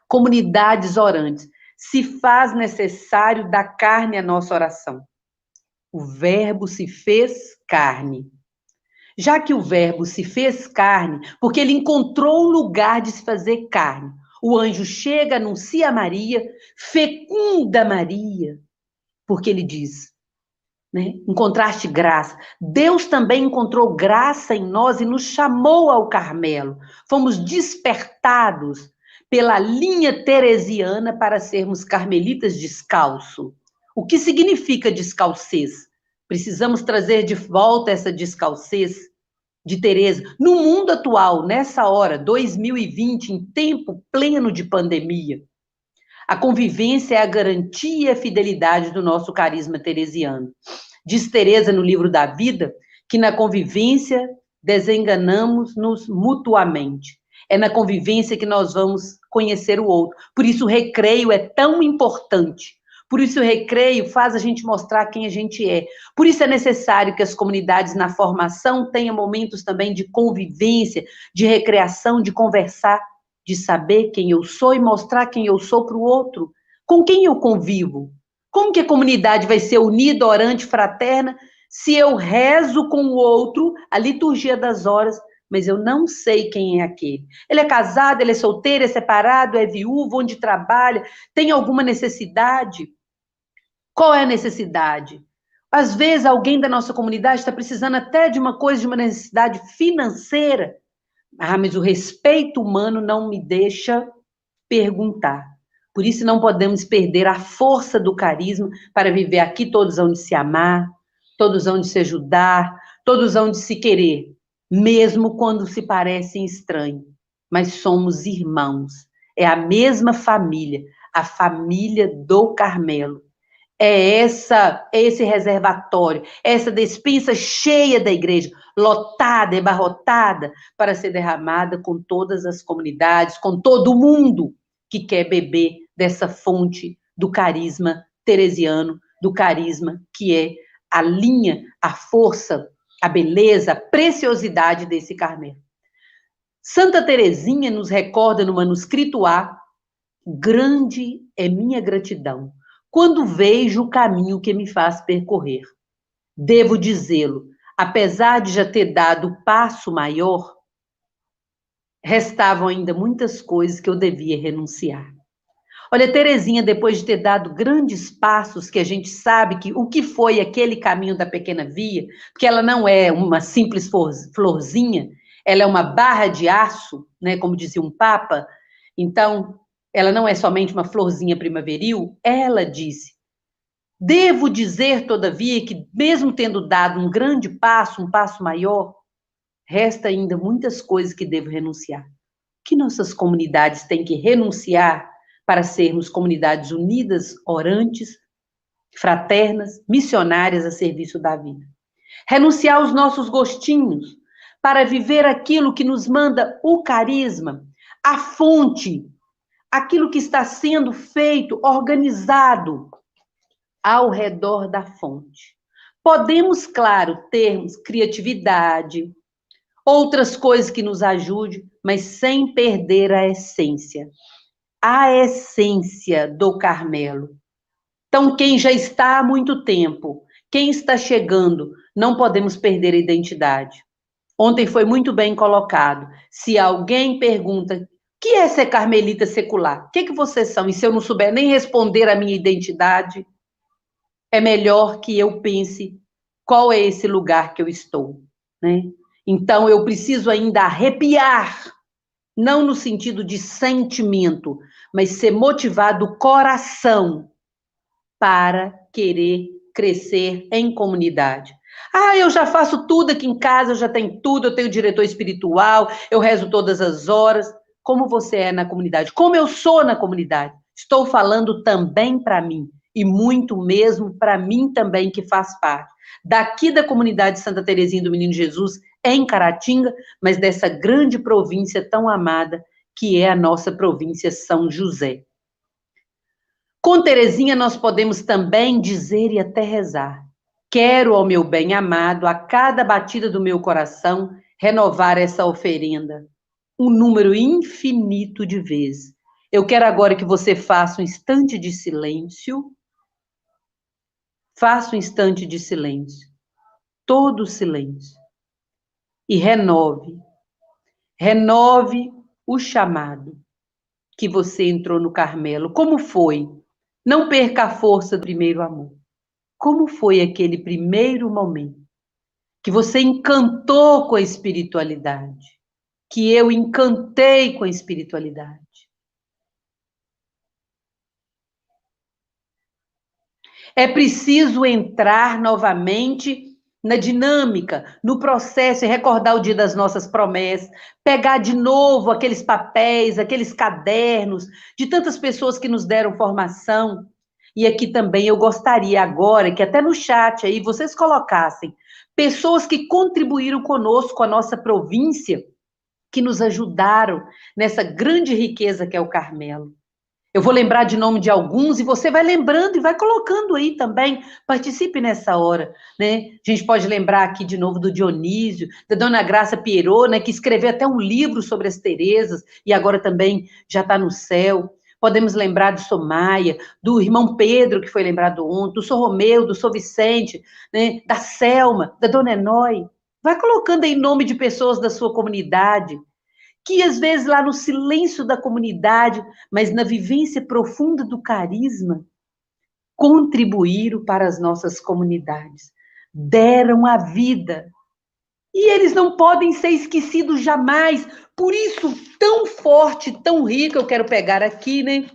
Comunidades orantes. Se faz necessário dar carne à nossa oração. O verbo se fez carne. Já que o verbo se fez carne, porque ele encontrou o lugar de se fazer carne, o anjo chega, anuncia a Maria, fecunda Maria, porque ele diz, né? Encontraste graça. Deus também encontrou graça em nós e nos chamou ao Carmelo. Fomos despertados pela linha teresiana para sermos carmelitas descalço. O que significa descalcez? Precisamos trazer de volta essa descalcez de Teresa. No mundo atual, nessa hora, 2020, em tempo pleno de pandemia, a convivência é a garantia e a fidelidade do nosso carisma teresiano. Diz Teresa no livro da vida que na convivência desenganamos-nos mutuamente. É na convivência que nós vamos conhecer o outro. Por isso o recreio é tão importante. Por isso o recreio faz a gente mostrar quem a gente é. Por isso é necessário que as comunidades na formação tenham momentos também de convivência, de recreação, de conversar, de saber quem eu sou e mostrar quem eu sou para o outro. Com quem eu convivo? Como que a comunidade vai ser unida, orante, fraterna, se eu rezo com o outro a liturgia das horas, mas eu não sei quem é aquele? Ele é casado, ele é solteiro, é separado, é viúvo, onde trabalha, tem alguma necessidade? Qual é a necessidade? Às vezes alguém da nossa comunidade está precisando até de uma coisa, de uma necessidade financeira. Ah, mas o respeito humano não me deixa perguntar. Por isso não podemos perder a força do carisma para viver aqui. Todos hão de se amar, todos hão de se ajudar, todos hão de se querer, mesmo quando se parecem estranhos. Mas somos irmãos. É a mesma família, a família do Carmelo. É esse reservatório, essa despensa cheia da igreja, lotada, abarrotada, para ser derramada com todas as comunidades, com todo mundo que quer beber dessa fonte do carisma teresiano, do carisma que é a linha, a força, a beleza, a preciosidade desse Carmelo. Santa Teresinha nos recorda no manuscrito A: grande é minha gratidão quando vejo o caminho que me faz percorrer. Devo dizê-lo, apesar de já ter dado o passo maior, restavam ainda muitas coisas que eu devia renunciar. Olha, Teresinha, depois de ter dado grandes passos, que a gente sabe que o que foi aquele caminho da pequena via, porque ela não é uma simples florzinha, ela é uma barra de aço, né, como dizia um papa. Então, ela não é somente uma florzinha primaveril. Ela disse: devo dizer, todavia, que mesmo tendo dado um grande passo, um passo maior, resta ainda muitas coisas que devo renunciar. Que nossas comunidades têm que renunciar para sermos comunidades unidas, orantes, fraternas, missionárias a serviço da vida. Renunciar aos nossos gostinhos para viver aquilo que nos manda o carisma, a fonte, aquilo que está sendo feito, organizado ao redor da fonte. Podemos, claro, termos criatividade, outras coisas que nos ajudem, mas sem perder a essência do Carmelo. Então, quem já está há muito tempo, quem está chegando, não podemos perder a identidade. Ontem foi muito bem colocado. Se alguém pergunta: o que é ser carmelita secular? O que vocês são? E se eu não souber nem responder a minha identidade, é melhor que eu pense qual é esse lugar que eu estou, né? Então, eu preciso ainda arrepiar, não no sentido de sentimento, mas ser motivado o coração para querer crescer em comunidade. Ah, eu já faço tudo aqui em casa, eu já tenho tudo, eu tenho diretor espiritual, eu rezo todas as horas. Como você é na comunidade? Como eu sou na comunidade? Estou falando também para mim, e muito mesmo para mim também, que faz parte daqui da comunidade Santa Teresinha do Menino Jesus, em Caratinga, mas dessa grande província tão amada, que é a nossa província São José. Com Teresinha nós podemos também dizer e até rezar: quero, ó meu bem amado, a cada batida do meu coração, renovar essa oferenda, um número infinito de vezes. Eu quero agora que você faça um instante de silêncio. Faça um instante de silêncio. Todo silêncio. E renove. Renove o chamado que você entrou no Carmelo. Como foi? Não perca a força do primeiro amor. Como foi aquele primeiro momento que você encantou com a espiritualidade? Que eu encantei com a espiritualidade? É preciso entrar novamente na dinâmica, no processo, e recordar o dia das nossas promessas, pegar de novo aqueles papéis, aqueles cadernos, de tantas pessoas que nos deram formação. E aqui também eu gostaria agora que até no chat aí vocês colocassem pessoas que contribuíram conosco, a nossa província, que nos ajudaram nessa grande riqueza que é o Carmelo. Eu vou lembrar de nome de alguns e você vai lembrando e vai colocando aí também. Participe nessa hora, né? A gente pode lembrar aqui de novo do Dionísio, da Dona Graça Pierrot, né, que escreveu até um livro sobre as Terezas e agora também já está no céu. Podemos lembrar de Somaia, do irmão Pedro, que foi lembrado ontem, do São Romeu, do São Vicente, né, da Selma, da Dona Enói. Vai colocando aí nome de pessoas da sua comunidade, que às vezes lá no silêncio da comunidade, mas na vivência profunda do carisma, contribuíram para as nossas comunidades, deram a vida. E eles não podem ser esquecidos jamais. Por isso, tão forte, tão rico, eu quero pegar aqui, né,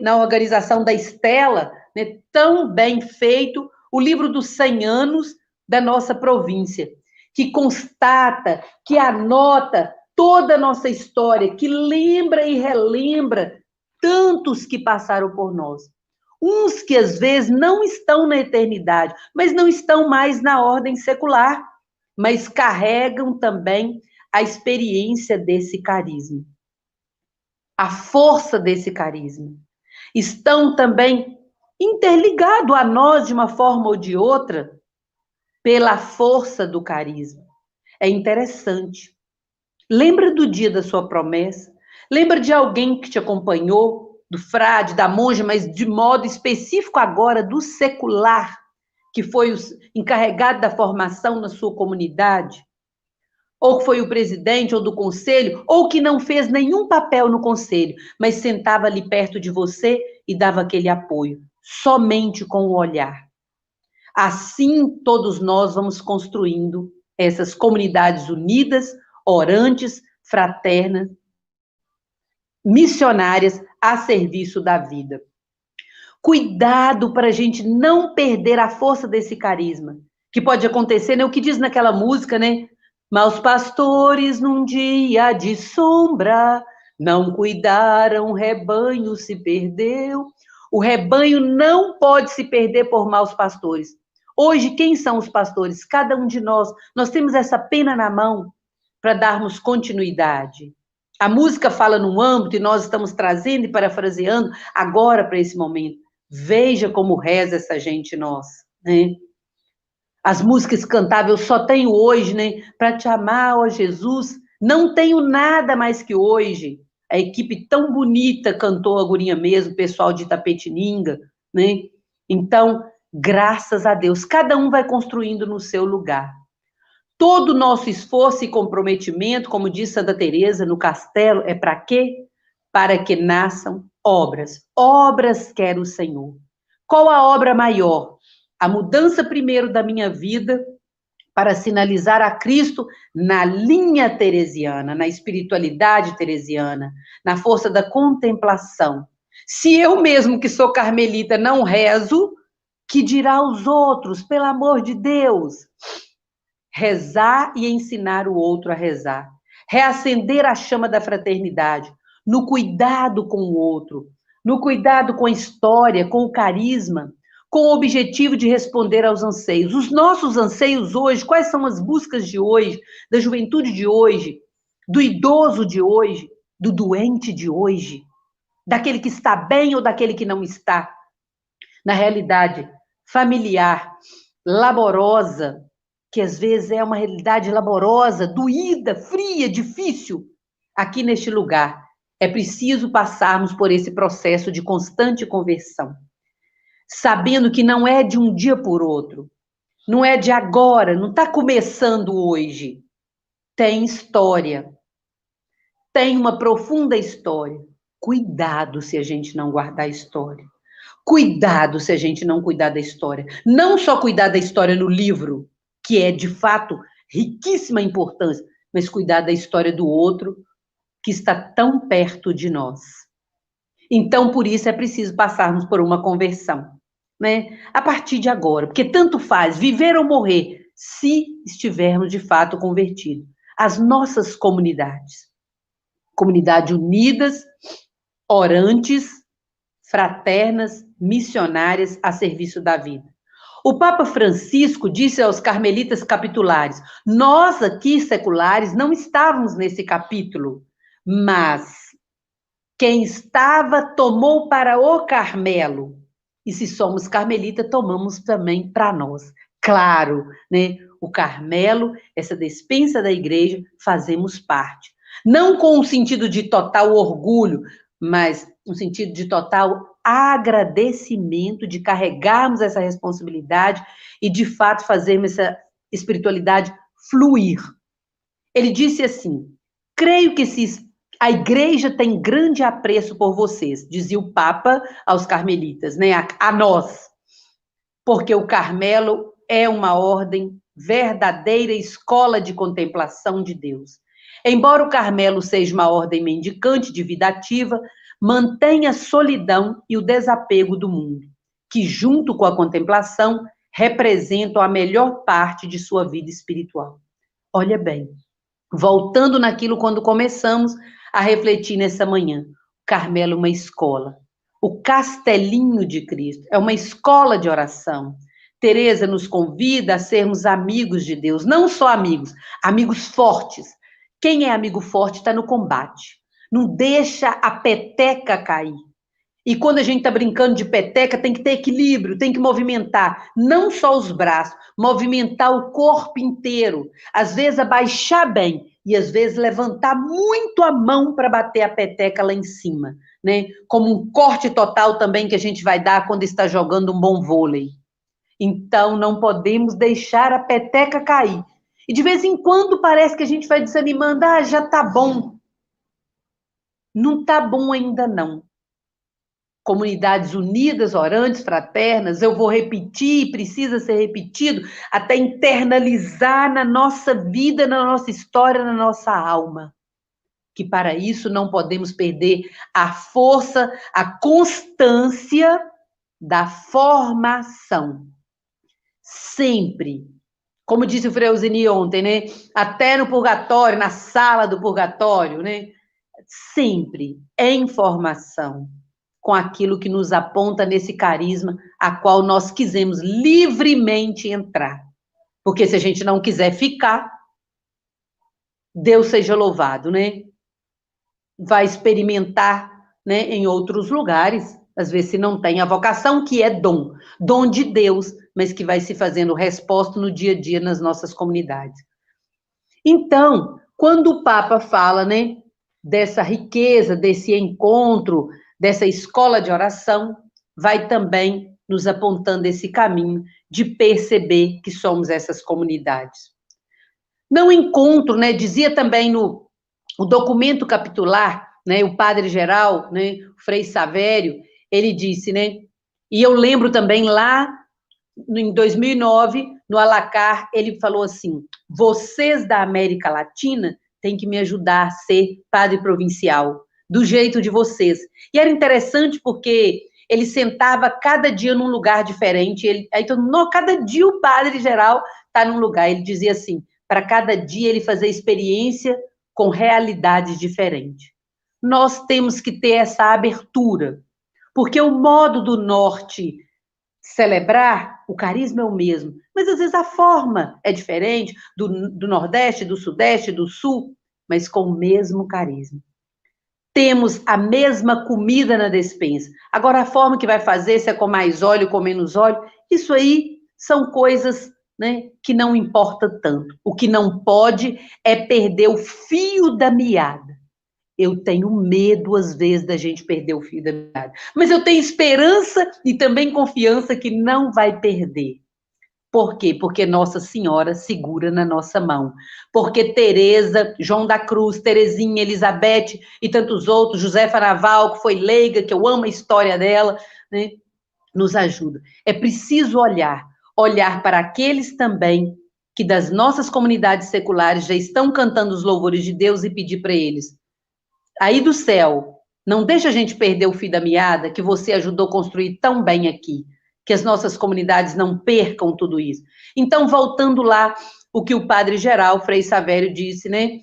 na organização da Estela, né, tão bem feito, o livro dos 100 anos da nossa província, que constata, que anota toda a nossa história, que lembra e relembra tantos que passaram por nós. Uns que às vezes não estão na eternidade, mas não estão mais na ordem secular, mas carregam também a experiência desse carisma, a força desse carisma. Estão também interligados a nós de uma forma ou de outra pela força do carisma. É interessante. Lembra do dia da sua promessa? Lembra de alguém que te acompanhou, do frade, da monja, mas de modo específico agora do secular, que foi o encarregado da formação na sua comunidade? Ou que foi o presidente ou do conselho, ou que não fez nenhum papel no conselho, mas sentava ali perto de você e dava aquele apoio, somente com o olhar. Assim, todos nós vamos construindo essas comunidades unidas, orantes, fraternas, missionárias a serviço da vida. Cuidado para a gente não perder a força desse carisma, que pode acontecer, né? O que diz naquela música, né? Maus pastores num dia de sombra, não cuidaram, o rebanho se perdeu. O rebanho não pode se perder por maus pastores. Hoje, quem são os pastores? Cada um de nós. Nós temos essa pena na mão para darmos continuidade. A música fala num âmbito e nós estamos trazendo e parafraseando agora para esse momento. Veja como reza essa gente nossa, né? As músicas cantáveis eu só tenho hoje, né? Para te amar, ó Jesus. Não tenho nada mais que hoje. A equipe tão bonita cantou a gurinha mesmo, o pessoal de Itapetininga, né? Então, graças a Deus, cada um vai construindo no seu lugar. Todo o nosso esforço e comprometimento, como diz Santa Teresa no castelo, é para quê? Para que nasçam obras. Obras quer o Senhor. Qual a obra maior? A mudança primeiro da minha vida para sinalizar a Cristo na linha teresiana, na espiritualidade teresiana, na força da contemplação. Se eu mesmo, que sou carmelita, não rezo, que dirá aos outros, pelo amor de Deus? Rezar e ensinar o outro a rezar. Reacender a chama da fraternidade, no cuidado com o outro, no cuidado com a história, com o carisma, com o objetivo de responder aos anseios. Os nossos anseios hoje, quais são as buscas de hoje, da juventude de hoje, do idoso de hoje? do doente de hoje, daquele que está bem ou daquele que não está. Na realidade familiar, laborosa, que às vezes é uma realidade laborosa, doída, fria, difícil, aqui neste lugar, é preciso passarmos por esse processo de constante conversão, sabendo que não é de um dia por outro, não é de agora, não está começando hoje. Tem história, tem uma profunda história. Cuidado se a gente não guardar a história. Cuidado se a gente não cuidar da história. Não só cuidar da história no livro, que é, de fato, riquíssima importância, mas cuidar da história do outro, que está tão perto de nós. Então, por isso, é preciso passarmos por uma conversão, né? A partir de agora, porque tanto faz viver ou morrer, se estivermos, de fato, convertidos. As nossas comunidades unidas, orantes, fraternas, missionárias a serviço da vida. O Papa Francisco disse aos carmelitas capitulares: nós aqui seculares não estávamos nesse capítulo, mas quem estava tomou para o Carmelo. E se somos carmelita, tomamos também para nós. Claro, né? O Carmelo, essa despensa da igreja, fazemos parte. Não com um sentido de total orgulho, mas um sentido de total agradecimento de carregarmos essa responsabilidade e, de fato, fazermos essa espiritualidade fluir. Ele disse assim: creio que a igreja tem grande apreço por vocês, dizia o Papa aos carmelitas, né? A nós, porque o Carmelo é uma ordem verdadeira escola de contemplação de Deus. Embora o Carmelo seja uma ordem mendicante de vida ativa, mantém a solidão e o desapego do mundo, que junto com a contemplação representam a melhor parte de sua vida espiritual. Olha bem, voltando naquilo quando começamos a refletir nessa manhã, Carmelo é uma escola. O Castelinho de Cristo é uma escola de oração. Teresa nos convida a sermos amigos de Deus, não só amigos, amigos fortes. Quem é amigo forte está no combate. Não deixa a peteca cair. E quando a gente está brincando de peteca, tem que ter equilíbrio, tem que movimentar, não só os braços, movimentar o corpo inteiro. Às vezes abaixar bem e às vezes levantar muito a mão para bater a peteca lá em cima, né? Como um corte total também que a gente vai dar quando está jogando um bom vôlei. Então não podemos deixar a peteca cair. E de vez em quando parece que a gente vai desanimando, já tá bom. Não tá bom ainda não. Comunidades unidas, orantes, fraternas, eu vou repetir, precisa ser repetido, até internalizar na nossa vida, na nossa história, na nossa alma. Que para isso não podemos perder a força, a constância da formação. Sempre. Como disse o Freusini ontem, né? Até no purgatório, na sala do purgatório, né? Sempre em formação, com aquilo que nos aponta nesse carisma a qual nós quisemos livremente entrar. Porque se a gente não quiser ficar, Deus seja louvado, né? Vai experimentar, né, em outros lugares, às vezes se não tem a vocação, que é dom de Deus, mas que vai se fazendo resposta no dia a dia nas nossas comunidades. Então, quando o Papa fala, né, dessa riqueza, desse encontro, dessa escola de oração, vai também nos apontando esse caminho de perceber que somos essas comunidades. Não encontro, né, dizia também no o documento capitular, né, o padre geral, né, o Frei Savério, ele disse, né, e eu lembro também lá em 2009, no Alacar, ele falou assim: vocês da América Latina têm que me ajudar a ser padre provincial, do jeito de vocês. E era interessante porque ele sentava cada dia num lugar diferente, aí todo mundo, cada dia o padre geral está num lugar. Ele dizia assim, para cada dia ele fazer experiência com realidades diferentes. Nós temos que ter essa abertura, porque o modo do norte celebrar, o carisma é o mesmo, mas às vezes a forma é diferente do Nordeste, do Sudeste, do Sul, mas com o mesmo carisma. temos a mesma comida na despensa. Agora, a forma que vai fazer, se é com mais óleo, com menos óleo, isso aí são coisas, né, que não importa tanto. O que não pode é perder o fio da meada. Eu tenho medo, às vezes, da gente perder o fio da meada. Mas eu tenho esperança e também confiança que não vai perder. Por quê? Porque Nossa Senhora segura na nossa mão. Porque Teresa, João da Cruz, Terezinha, Elizabeth e tantos outros, Josefa Naval, que foi leiga, que eu amo a história dela, né, nos ajuda. É preciso olhar para aqueles também que das nossas comunidades seculares já estão cantando os louvores de Deus e pedir para eles: aí do céu, não deixa a gente perder o fio da meada que você ajudou a construir tão bem aqui, que as nossas comunidades não percam tudo isso. Então, voltando lá, o que o padre geral, Frei Savério, disse, né,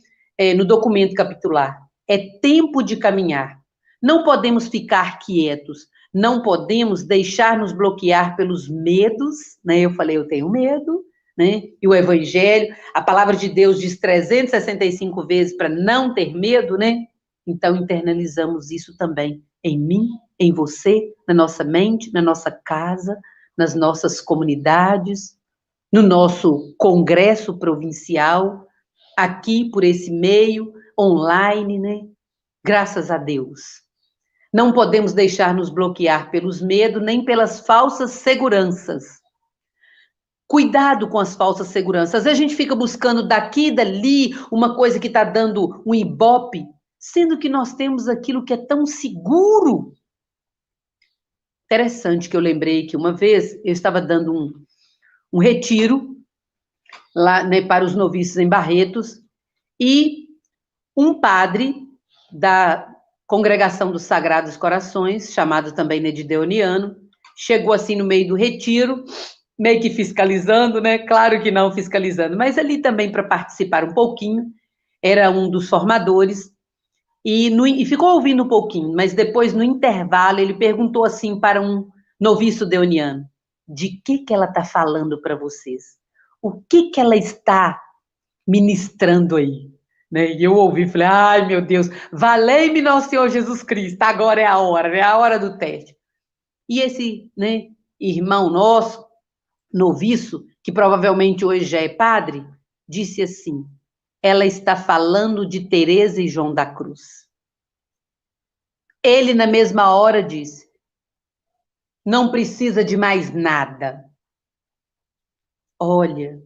no documento capitular, é tempo de caminhar. Não podemos ficar quietos, não podemos deixar nos bloquear pelos medos, né? Eu falei, eu tenho medo, né? E o Evangelho, a palavra de Deus diz 365 vezes para não ter medo, né? Então, internalizamos isso também em mim, em você, na nossa mente, na nossa casa, nas nossas comunidades, no nosso congresso provincial, aqui por esse meio, online, né? Graças a Deus. Não podemos deixar nos bloquear pelos medos, nem pelas falsas seguranças. Cuidado com as falsas seguranças. Às vezes a gente fica buscando daqui e dali uma coisa que está dando um ibope, sendo que nós temos aquilo que é tão seguro. Interessante que eu lembrei que uma vez eu estava dando um retiro lá, né, para os noviços em Barretos, e um padre da Congregação dos Sagrados Corações, chamado também de Deoniano, chegou assim no meio do retiro, meio que fiscalizando, né? Claro que não fiscalizando, mas ali também para participar um pouquinho, era um dos formadores, e ficou ouvindo um pouquinho, mas depois, no intervalo, ele perguntou assim para um noviço deoniano: de que ela está falando para vocês? O que ela está ministrando aí? Né? E eu ouvi e falei: ai meu Deus, valei-me nosso Senhor Jesus Cristo, agora é a hora, né? A hora do teste. E esse, né, irmão nosso, noviço, que provavelmente hoje já é padre, disse assim: ela está falando de Teresa e João da Cruz. Ele, na mesma hora, disse: não precisa de mais nada. Olha,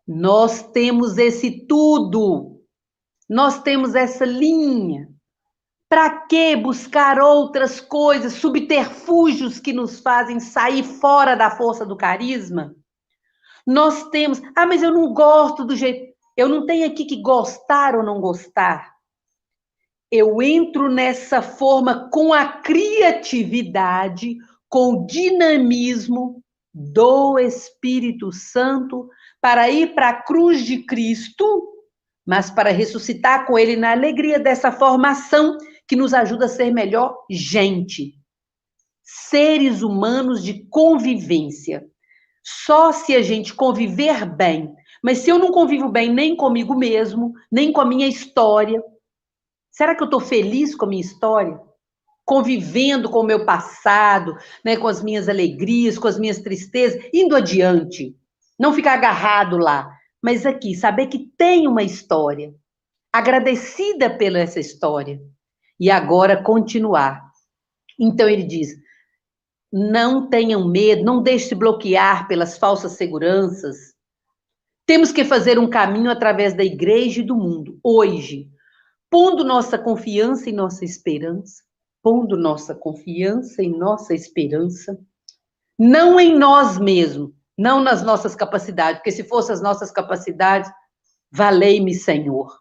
nós temos esse tudo, nós temos essa linha. Para que buscar outras coisas, subterfúgios que nos fazem sair fora da força do carisma? Nós temos, mas eu não gosto do jeito, eu não tenho aqui que gostar ou não gostar. Eu entro nessa forma com a criatividade, com o dinamismo do Espírito Santo para ir para a cruz de Cristo, mas para ressuscitar com ele na alegria dessa formação que nos ajuda a ser melhor gente. Seres humanos de convivência. Só se a gente conviver bem. Mas se eu não convivo bem nem comigo mesmo, nem com a minha história, será que eu estou feliz com a minha história? Convivendo com o meu passado, né, com as minhas alegrias, com as minhas tristezas, indo adiante. Não ficar agarrado lá. Mas aqui, saber que tem uma história. Agradecida pela essa história. E agora continuar. Então ele diz: não tenham medo, não deixe se bloquear pelas falsas seguranças. Temos que fazer um caminho através da igreja e do mundo, hoje, pondo nossa confiança em nossa esperança, pondo nossa confiança em nossa esperança, não em nós mesmos, não nas nossas capacidades, porque se fossem as nossas capacidades, valei-me, Senhor.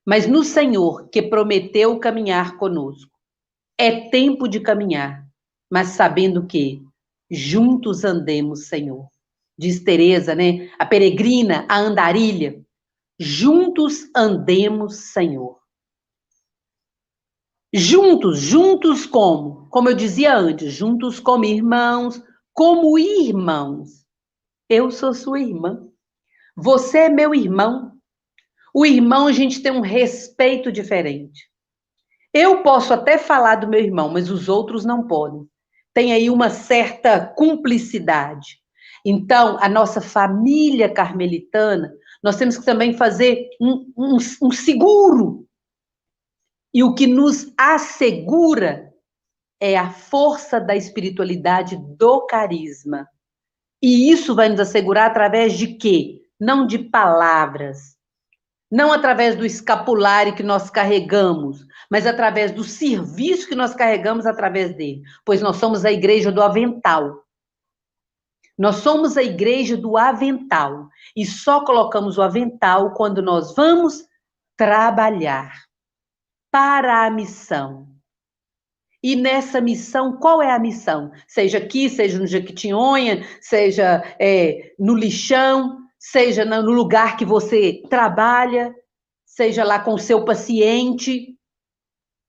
Mas no Senhor, que prometeu caminhar conosco. É tempo de caminhar, mas sabendo que juntos andemos, Senhor. Diz Teresa, né? A peregrina, a andarilha. Juntos andemos, Senhor. Juntos, juntos como? Como eu dizia antes, juntos como irmãos, como irmãos. Eu sou sua irmã. Você é meu irmão. O irmão, a gente tem um respeito diferente. Eu posso até falar do meu irmão, mas os outros não podem. Tem aí uma certa cumplicidade. Então, a nossa família carmelitana, nós temos que também fazer um seguro. E o que nos assegura é a força da espiritualidade do carisma. E isso vai nos assegurar através de quê? Não de palavras, não através do escapulário que nós carregamos, mas através do serviço que nós carregamos através dele. Pois nós somos a igreja do avental. Nós somos a igreja do avental. E só colocamos o avental quando nós vamos trabalhar para a missão. E nessa missão, qual é a missão? Seja aqui, seja no Jequitinhonha, seja no lixão, seja no lugar que você trabalha, seja lá com o seu paciente,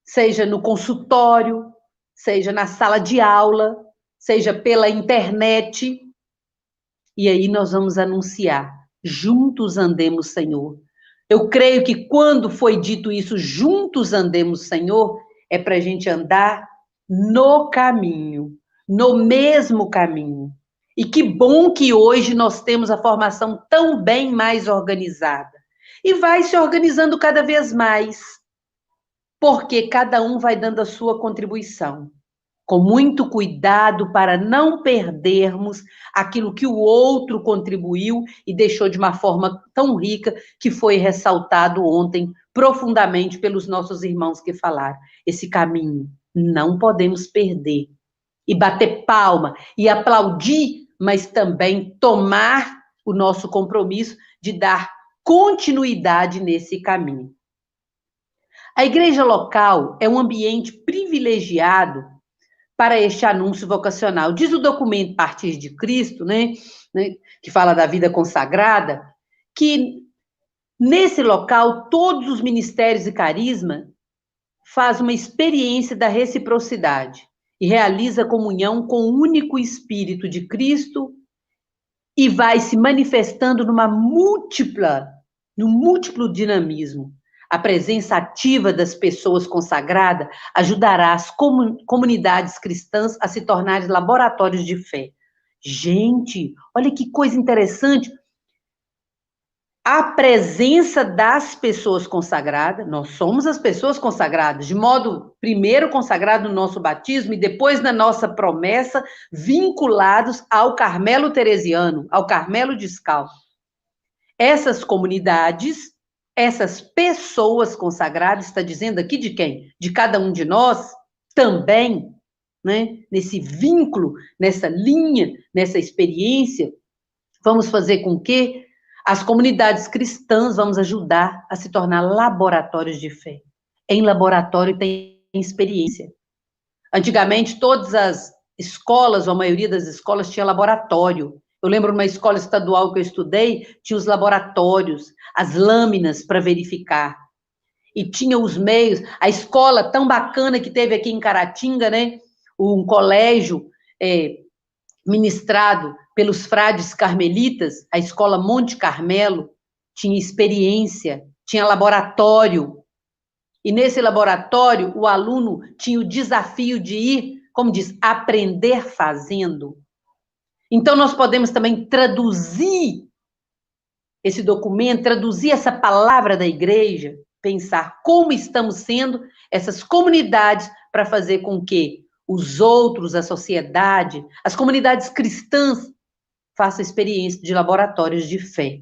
seja no consultório, seja na sala de aula, seja pela internet. E aí nós vamos anunciar, juntos andemos, Senhor. Eu creio que quando foi dito isso, juntos andemos, Senhor, é para a gente andar no caminho, no mesmo caminho. E que bom que hoje nós temos a formação tão bem mais organizada. E vai se organizando cada vez mais, porque cada um vai dando a sua contribuição, com muito cuidado para não perdermos aquilo que o outro contribuiu e deixou de uma forma tão rica que foi ressaltado ontem profundamente pelos nossos irmãos que falaram. Esse caminho não podemos perder. E bater palma, e aplaudir, mas também tomar o nosso compromisso de dar continuidade nesse caminho. A igreja local é um ambiente privilegiado para este anúncio vocacional. Diz o documento Partir de Cristo, né, que fala da vida consagrada, que nesse local todos os ministérios e carisma faz uma experiência da reciprocidade e realiza comunhão com o único Espírito de Cristo e vai se manifestando num múltiplo dinamismo. A presença ativa das pessoas consagradas ajudará as comunidades cristãs a se tornarem laboratórios de fé. Gente, olha que coisa interessante. A presença das pessoas consagradas, nós somos as pessoas consagradas, de modo primeiro consagrado no nosso batismo e depois na nossa promessa, vinculados ao Carmelo Teresiano, ao Carmelo Descalço. Essas comunidades, essas pessoas consagradas, está dizendo aqui de quem? De cada um de nós, também, né? Nesse vínculo, nessa linha, nessa experiência, vamos fazer com que as comunidades cristãs vamos ajudar a se tornar laboratórios de fé. Em laboratório tem experiência. Antigamente, todas as escolas, ou a maioria das escolas, tinha laboratório. Eu lembro uma escola estadual que eu estudei, tinha os laboratórios, as lâminas para verificar. E tinha os meios, a escola tão bacana que teve aqui em Caratinga, né? Um colégio ministrado pelos frades carmelitas, a escola Monte Carmelo, tinha experiência, tinha laboratório. E nesse laboratório, o aluno tinha o desafio de ir, como diz, aprender fazendo. Então, nós podemos também traduzir esse documento, traduzir essa palavra da igreja, pensar como estamos sendo essas comunidades para fazer com que os outros, a sociedade, as comunidades cristãs façam experiência de laboratórios de fé.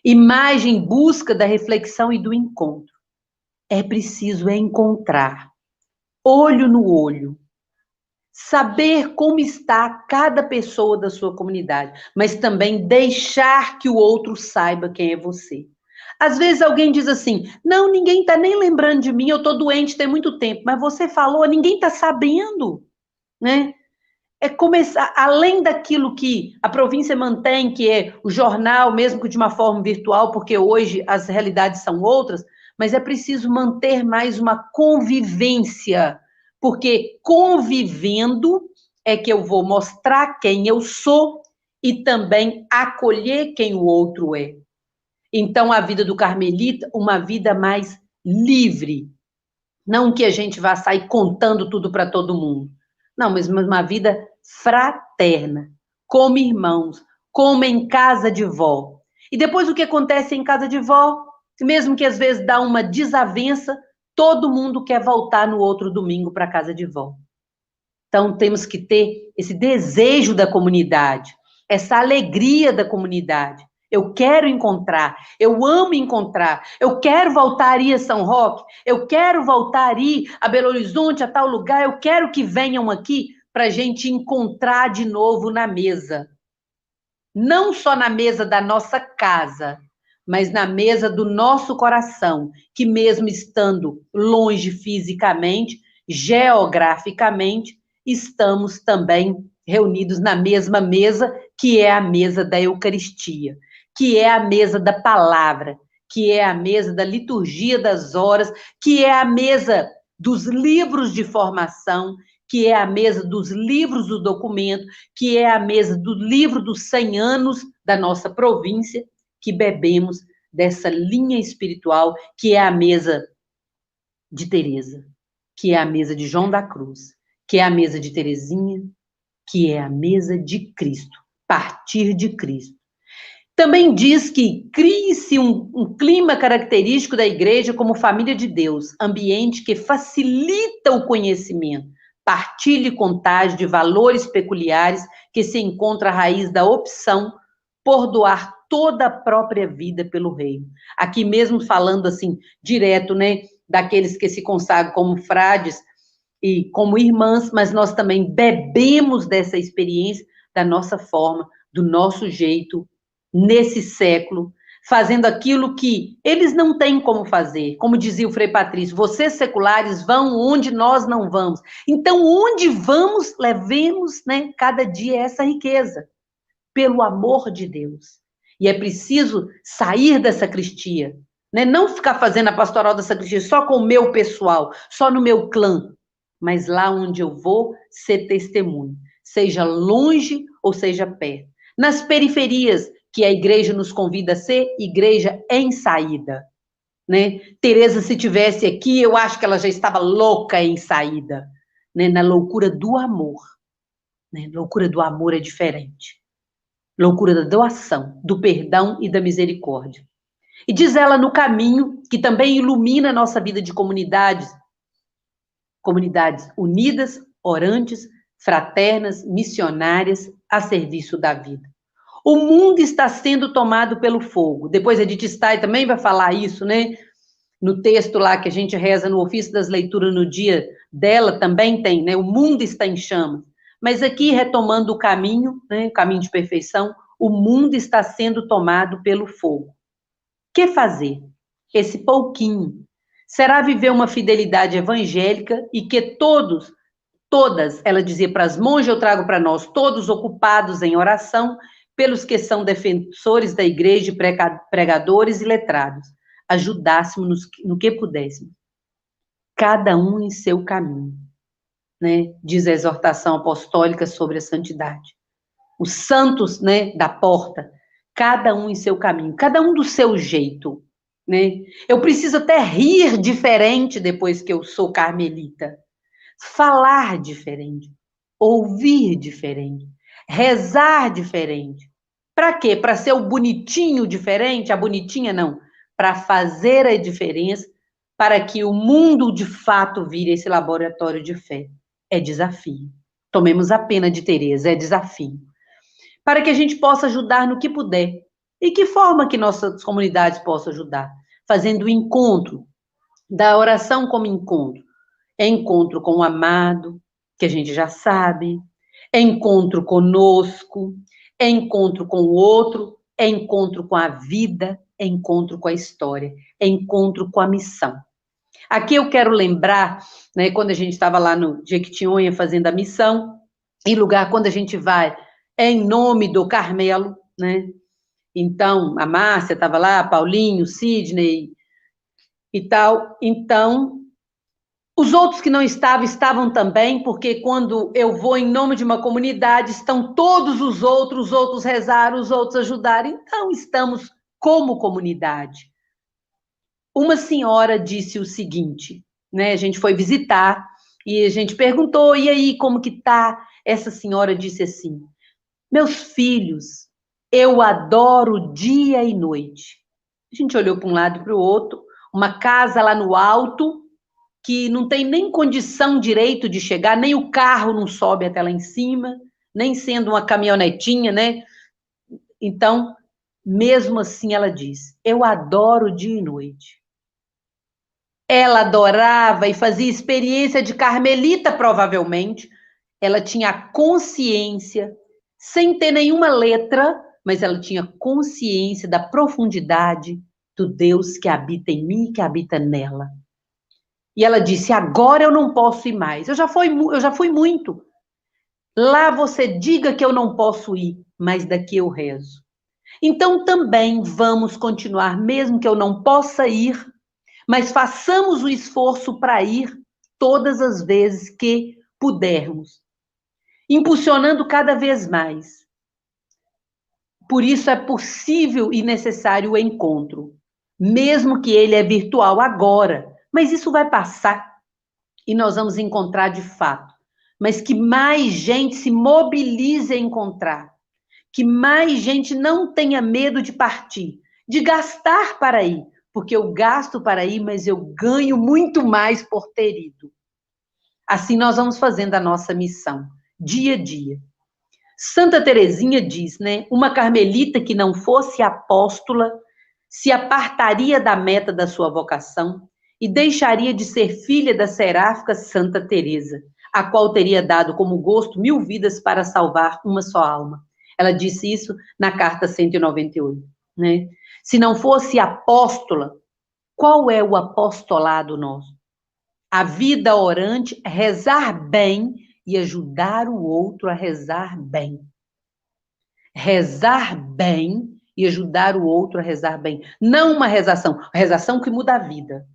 Imagem em busca da reflexão e do encontro. É preciso encontrar, olho no olho, saber como está cada pessoa da sua comunidade, mas também deixar que o outro saiba quem é você. Às vezes alguém diz assim, não, ninguém está nem lembrando de mim, eu estou doente tem muito tempo, mas você falou, ninguém está sabendo, né? É começar, além daquilo que a província mantém, que é o jornal, mesmo que de uma forma virtual, porque hoje as realidades são outras, mas é preciso manter mais uma convivência, porque convivendo é que eu vou mostrar quem eu sou e também acolher quem o outro é. Então, a vida do carmelita, uma vida mais livre, Não que a gente vá sair contando tudo para todo mundo. Não, mas uma vida fraterna, como irmãos, como em casa de vó. E depois o que acontece em casa de vó, mesmo que às vezes dá uma desavença, todo mundo quer voltar no outro domingo para a casa de vó. Então temos que ter esse desejo da comunidade, essa alegria da comunidade. Eu quero encontrar, eu amo encontrar, eu quero voltar a ir a São Roque, eu quero voltar a ir a Belo Horizonte, a tal lugar, eu quero que venham aqui para a gente encontrar de novo na mesa. Não só na mesa da nossa casa, mas na mesa do nosso coração, que mesmo estando longe fisicamente, geograficamente, estamos também reunidos na mesma mesa, que é a mesa da Eucaristia, que é a mesa da palavra, que é a mesa da liturgia das horas, que é a mesa dos livros de formação, que é a mesa dos livros do documento, que é a mesa do livro dos 100 anos da nossa província, que bebemos dessa linha espiritual, que é a mesa de Teresa, que é a mesa de João da Cruz, que é a mesa de Teresinha, que é a mesa de Cristo, partir de Cristo. Também diz que crie-se um clima característico da igreja como família de Deus, ambiente que facilita o conhecimento, partilha e contágio de valores peculiares que se encontra a raiz da opção por doar toda a própria vida pelo reino. Aqui mesmo falando assim, direto, né, daqueles que se consagram como frades e como irmãs, mas nós também bebemos dessa experiência da nossa forma, do nosso jeito, nesse século, fazendo aquilo que eles não têm como fazer. Como dizia o Frei Patrício, vocês seculares vão onde nós não vamos. Então, onde vamos, levemos, né, cada dia essa riqueza, pelo amor de Deus. E é preciso sair da sacristia, né? Não ficar fazendo a pastoral da sacristia só com o meu pessoal, só no meu clã, mas lá onde eu vou ser testemunho, seja longe ou seja perto. Nas periferias, que a igreja nos convida a ser igreja em saída, né? Teresa, se tivesse aqui, eu acho que ela já estava louca em saída, né? Na loucura do amor, né? Loucura do amor é diferente. Loucura da doação, do perdão e da misericórdia. E diz ela no caminho, que também ilumina a nossa vida de comunidades, comunidades unidas, orantes, fraternas, missionárias, a serviço da vida. O mundo está sendo tomado pelo fogo. Depois a Edith Stein também vai falar isso, né? No texto lá que a gente reza no ofício das leituras no dia dela, também tem, né? O mundo está em chamas. Mas aqui, retomando o caminho, né? O caminho de perfeição, o mundo está sendo tomado pelo fogo. O que fazer? Esse pouquinho. Será viver uma fidelidade evangélica e que todas, ela dizia para as monjas, eu trago para nós, todos ocupados em oração, pelos que são defensores da igreja, pregadores e letrados, ajudássemos no que pudéssemos. Cada um em seu caminho, né? Diz a exortação apostólica sobre a santidade. Os santos, né, da porta, cada um em seu caminho, cada um do seu jeito, né? Eu preciso até rir diferente depois que eu sou carmelita, falar diferente, ouvir diferente, rezar diferente. Para quê? Para ser o bonitinho diferente? A bonitinha não. Para fazer a diferença, para que o mundo de fato vire esse laboratório de fé. É desafio. Tomemos a pena de Teresa, é desafio. Para que a gente possa ajudar no que puder. E que forma que nossas comunidades possam ajudar? Fazendo encontro, da oração como encontro. É encontro com o amado, que a gente já sabe, é encontro conosco, é encontro com o outro, é encontro com a vida, é encontro com a história, é encontro com a missão. Aqui eu quero lembrar, né, quando a gente estava lá no Jequitinhonha fazendo a missão, em lugar quando a gente vai, é em nome do Carmelo, né? Então, a Márcia estava lá, Paulinho, Sidney e tal. Então, os outros que não estavam, estavam também, porque quando eu vou em nome de uma comunidade, estão todos os outros rezaram, os outros ajudaram. Então, estamos como comunidade. Uma senhora disse o seguinte, né? A gente foi visitar e a gente perguntou, e aí, como que tá? Essa senhora disse assim, meus filhos, eu adoro dia e noite. A gente olhou para um lado e para o outro, uma casa lá no alto, que não tem nem condição direito de chegar, nem o carro não sobe até lá em cima, nem sendo uma caminhonetinha, né? Então, mesmo assim, ela diz, eu adoro dia e noite. Ela adorava e fazia experiência de carmelita, provavelmente. Ela tinha consciência, sem ter nenhuma letra, mas ela tinha consciência da profundidade do Deus que habita em mim e que habita nela. E ela disse, agora eu não posso ir mais. Eu já fui muito. Lá você diga que eu não posso ir, mas daqui eu rezo. Então também vamos continuar, mesmo que eu não possa ir, mas façamos o esforço para ir todas as vezes que pudermos, impulsionando cada vez mais. Por isso é possível e necessário o encontro, mesmo que ele é virtual agora, mas isso vai passar e nós vamos encontrar de fato. Mas que mais gente se mobilize a encontrar, que mais gente não tenha medo de partir, de gastar para ir, porque eu gasto para ir, mas eu ganho muito mais por ter ido. Assim nós vamos fazendo a nossa missão, dia a dia. Santa Teresinha diz, né, uma carmelita que não fosse apóstola se apartaria da meta da sua vocação e deixaria de ser filha da seráfica Santa Teresa, a qual teria dado como gosto 1000 vidas para salvar uma só alma. Ela disse isso na carta 198, né? Se não fosse apóstola, qual é o apostolado nosso? A vida orante, rezar bem e ajudar o outro a rezar bem. Rezar bem e ajudar o outro a rezar bem. Não uma rezação que muda a vida.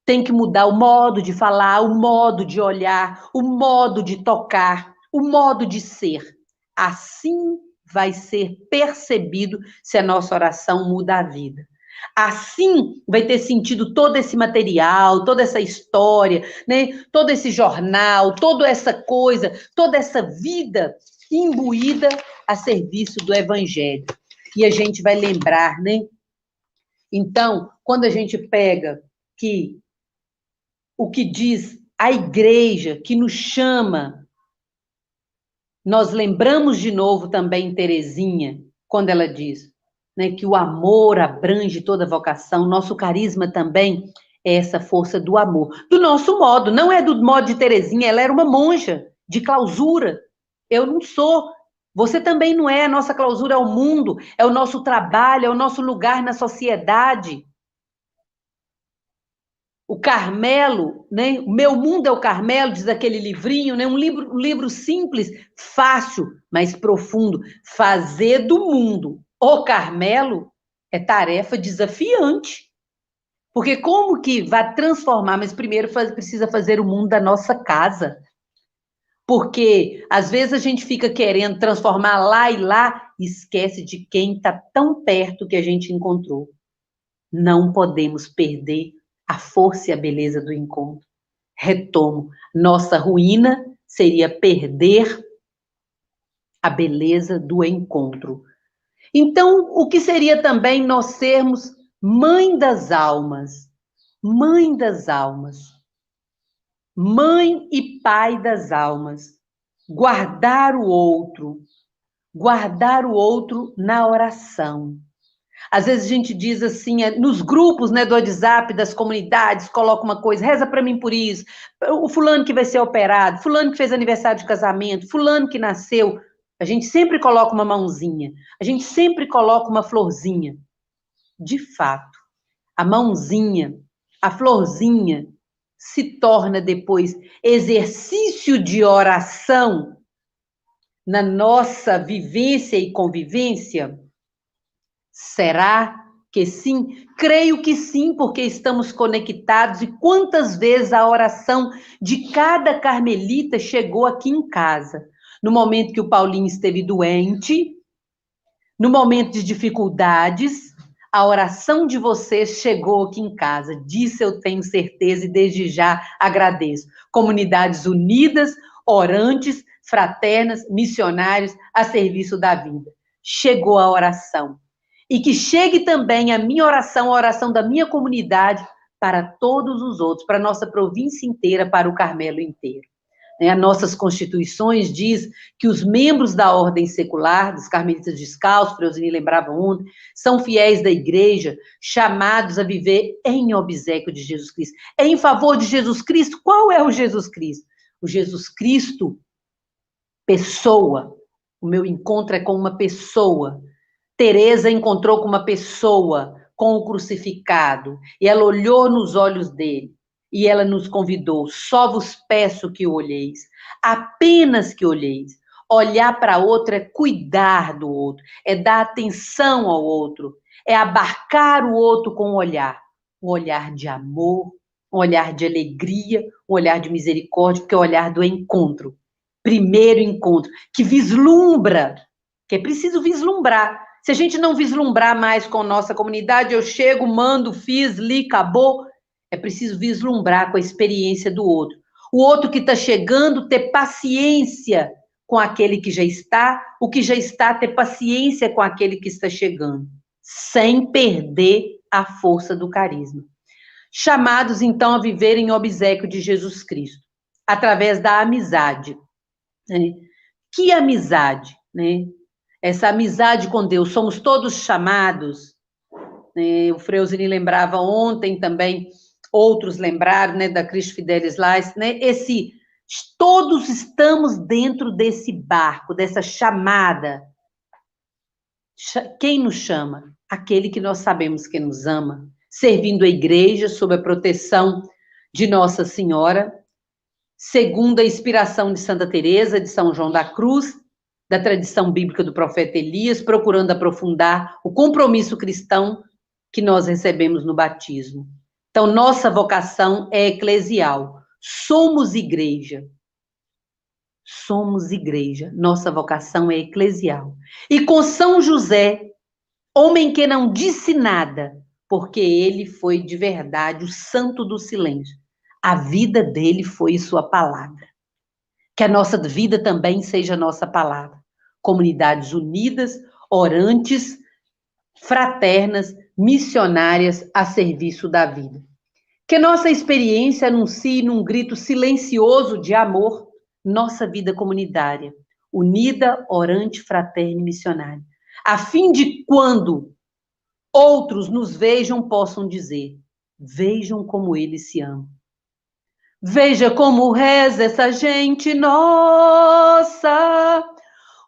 Tem que mudar o modo de falar, o modo de olhar, o modo de tocar, o modo de ser. Assim vai ser percebido se a nossa oração muda a vida. Assim vai ter sentido todo esse material, toda essa história, né? Todo esse jornal, toda essa coisa, toda essa vida imbuída a serviço do Evangelho. E a gente vai lembrar, né? Então, quando a gente pega que o que diz a igreja, que nos chama, nós lembramos de novo também Teresinha, quando ela diz, né, que o amor abrange toda vocação, nosso carisma também é essa força do amor. Do nosso modo, não é do modo de Teresinha, ela era uma monja de clausura. Eu não sou, você também não é, a nossa clausura é o mundo, é o nosso trabalho, é o nosso lugar na sociedade. O Carmelo, né? O meu mundo é o Carmelo, diz aquele livrinho, né? Um livro simples, fácil, mas profundo. Fazer do mundo o Carmelo é tarefa desafiante. Porque como que vai transformar? Mas primeiro precisa fazer o mundo da nossa casa. Porque às vezes a gente fica querendo transformar lá e lá, e esquece de quem está tão perto que a gente encontrou. Não podemos perder a força e a beleza do encontro. Retomo, nossa ruína seria perder a beleza do encontro. Então, o que seria também nós sermos mãe das almas? Mãe das almas. Mãe e pai das almas. Guardar o outro na oração. Às vezes a gente diz assim, nos grupos, né, do WhatsApp, das comunidades, coloca uma coisa, reza para mim por isso, o fulano que vai ser operado, fulano que fez aniversário de casamento, fulano que nasceu. A gente sempre coloca uma mãozinha, a gente sempre coloca uma florzinha. De fato, a mãozinha, a florzinha, se torna depois exercício de oração na nossa vivência e convivência. Será que sim? Creio que sim, porque estamos conectados. E quantas vezes a oração de cada carmelita chegou aqui em casa? No momento que o Paulinho esteve doente, no momento de dificuldades, a oração de vocês chegou aqui em casa. Disso eu tenho certeza e desde já agradeço. Comunidades unidas, orantes, fraternas, missionários a serviço da vida. Chegou a oração. E que chegue também a minha oração, a oração da minha comunidade, para todos os outros, para a nossa província inteira, para o Carmelo inteiro. As nossas constituições diz que os membros da ordem secular, dos carmelitas descalços, Freusini lembrava ontem, são fiéis da igreja, chamados a viver em obséquio de Jesus Cristo. Em favor de Jesus Cristo, qual é o Jesus Cristo? O Jesus Cristo, pessoa. O meu encontro é com uma pessoa. Teresa encontrou com uma pessoa, com o crucificado, e ela olhou nos olhos dele, e ela nos convidou, só vos peço que olheis, apenas que olheis. Olhar para outro é cuidar do outro, é dar atenção ao outro, é abarcar o outro com um olhar de amor, um olhar de alegria, um olhar de misericórdia, porque é o olhar do encontro, primeiro encontro, que vislumbra, que é preciso vislumbrar. Se a gente não vislumbrar mais com nossa comunidade, eu chego, mando, fiz, li, acabou. É preciso vislumbrar com a experiência do outro. O outro que está chegando, ter paciência com aquele que já está, o que já está, ter paciência com aquele que está chegando, sem perder a força do carisma. Chamados, então, a viver em obséquio de Jesus Cristo, através da amizade. Né? Que amizade, né? Essa amizade com Deus, somos todos chamados, né? O Freusini lembrava ontem também, outros lembraram, né, da Cristo Fidelis Lais, né? Todos estamos dentro desse barco, dessa chamada. Quem nos chama? Aquele que nós sabemos que nos ama, servindo a igreja sob a proteção de Nossa Senhora, segundo a inspiração de Santa Teresa, de São João da Cruz, da tradição bíblica do profeta Elias, procurando aprofundar o compromisso cristão que nós recebemos no batismo. Então, nossa vocação é eclesial. Somos igreja. Somos igreja. Nossa vocação é eclesial. E com São José, homem que não disse nada, porque ele foi de verdade o santo do silêncio. A vida dele foi sua palavra. Que a nossa vida também seja a nossa palavra. Comunidades unidas, orantes, fraternas, missionárias a serviço da vida. Que nossa experiência anuncie num grito silencioso de amor nossa vida comunitária, unida, orante, fraterna e missionária, a fim de quando outros nos vejam, possam dizer, vejam como ele se ama. Veja como reza essa gente nossa,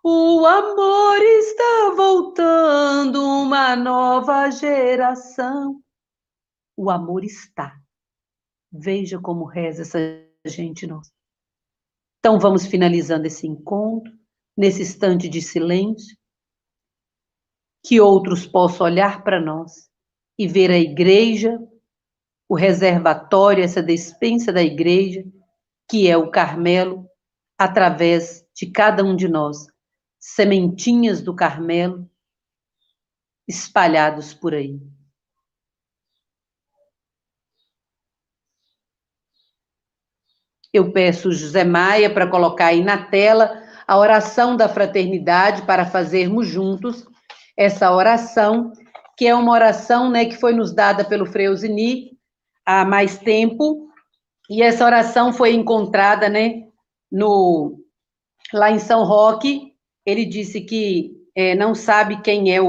o amor está voltando, uma nova geração. O amor está. Veja como reza essa gente nossa. Então vamos finalizando esse encontro, nesse instante de silêncio, que outros possam olhar para nós e ver a igreja, o reservatório, essa despensa da igreja, que é o Carmelo, através de cada um de nós, sementinhas do Carmelo espalhados por aí. Eu peço José Maia para colocar aí na tela a oração da fraternidade para fazermos juntos essa oração, que é uma oração, né, que foi nos dada pelo Freusini há mais tempo, e essa oração foi encontrada, né, lá em São Roque. Ele disse que não sabe quem é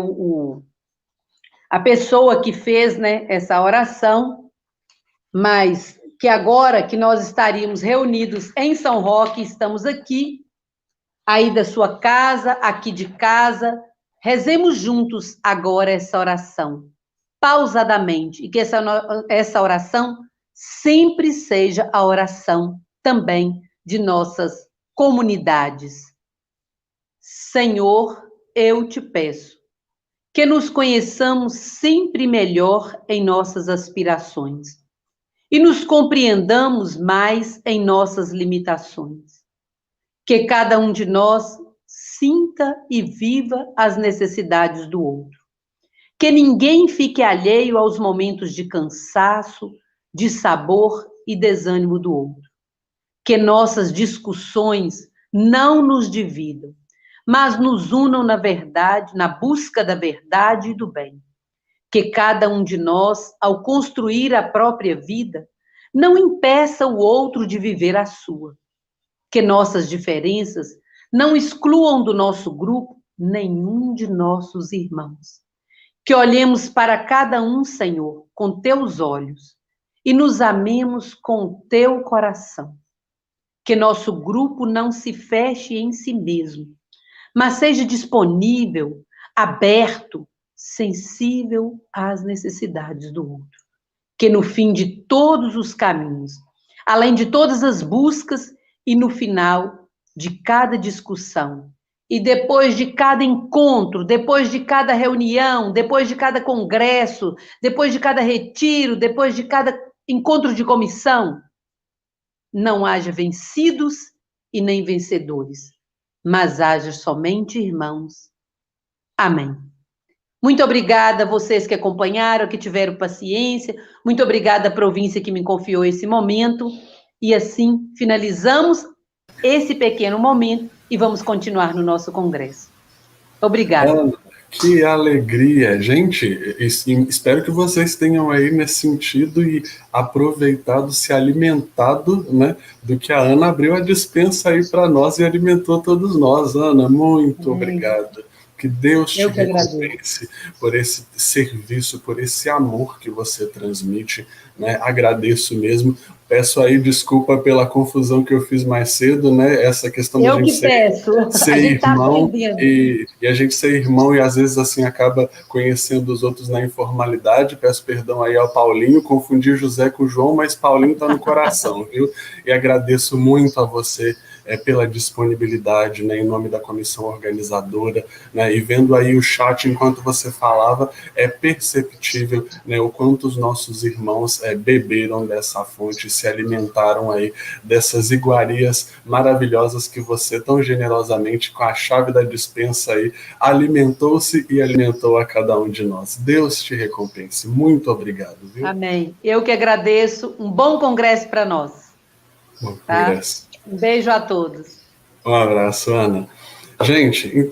a pessoa que fez, né, essa oração, mas que agora que nós estaríamos reunidos em São Roque, estamos aqui, aí da sua casa, aqui de casa, rezemos juntos agora essa oração, pausadamente, e que essa oração sempre seja a oração também de nossas comunidades. Senhor, eu te peço que nos conheçamos sempre melhor em nossas aspirações e nos compreendamos mais em nossas limitações. Que cada um de nós sinta e viva as necessidades do outro. Que ninguém fique alheio aos momentos de cansaço, de sabor e desânimo do outro. Que nossas discussões não nos dividam, mas nos unam na verdade, na busca da verdade e do bem. Que cada um de nós, ao construir a própria vida, não impeça o outro de viver a sua. Que nossas diferenças não excluam do nosso grupo nenhum de nossos irmãos. Que olhemos para cada um, Senhor, com teus olhos e nos amemos com o teu coração. Que nosso grupo não se feche em si mesmo, mas seja disponível, aberto, sensível às necessidades do outro. Que no fim de todos os caminhos, além de todas as buscas e no final de cada discussão, e depois de cada encontro, depois de cada reunião, depois de cada congresso, depois de cada retiro, depois de cada encontro de comissão, não haja vencidos e nem vencedores, mas haja somente irmãos. Amém. Muito obrigada a vocês que acompanharam, que tiveram paciência. Muito obrigada à província que me confiou esse momento. E assim finalizamos esse pequeno momento e vamos continuar no nosso congresso. Obrigada. Ana, que alegria. Gente, espero que vocês tenham aí nesse sentido e aproveitado, se alimentado, né, do que a Ana abriu a despensa aí para nós e alimentou todos nós. Ana, muito obrigado. Que Deus te recompense por esse serviço, por esse amor que você transmite, né? Agradeço mesmo. Peço aí desculpa pela confusão que eu fiz mais cedo, né? Essa questão da gente ser irmão e a gente ser irmão e às vezes assim acaba conhecendo os outros na informalidade. Peço perdão aí ao Paulinho, confundi José com João, mas Paulinho está no coração, viu? E agradeço muito a você pela disponibilidade, né, em nome da comissão organizadora, né, e vendo aí o chat enquanto você falava, é perceptível, né, o quanto os nossos irmãos beberam dessa fonte, se alimentaram aí dessas iguarias maravilhosas que você tão generosamente, com a chave da despensa aí, alimentou-se e alimentou a cada um de nós. Deus te recompense. Muito obrigado, viu? Amém. Eu que agradeço. Um bom congresso para nós. Bom congresso. Um beijo a todos. Um abraço, Ana. Gente, então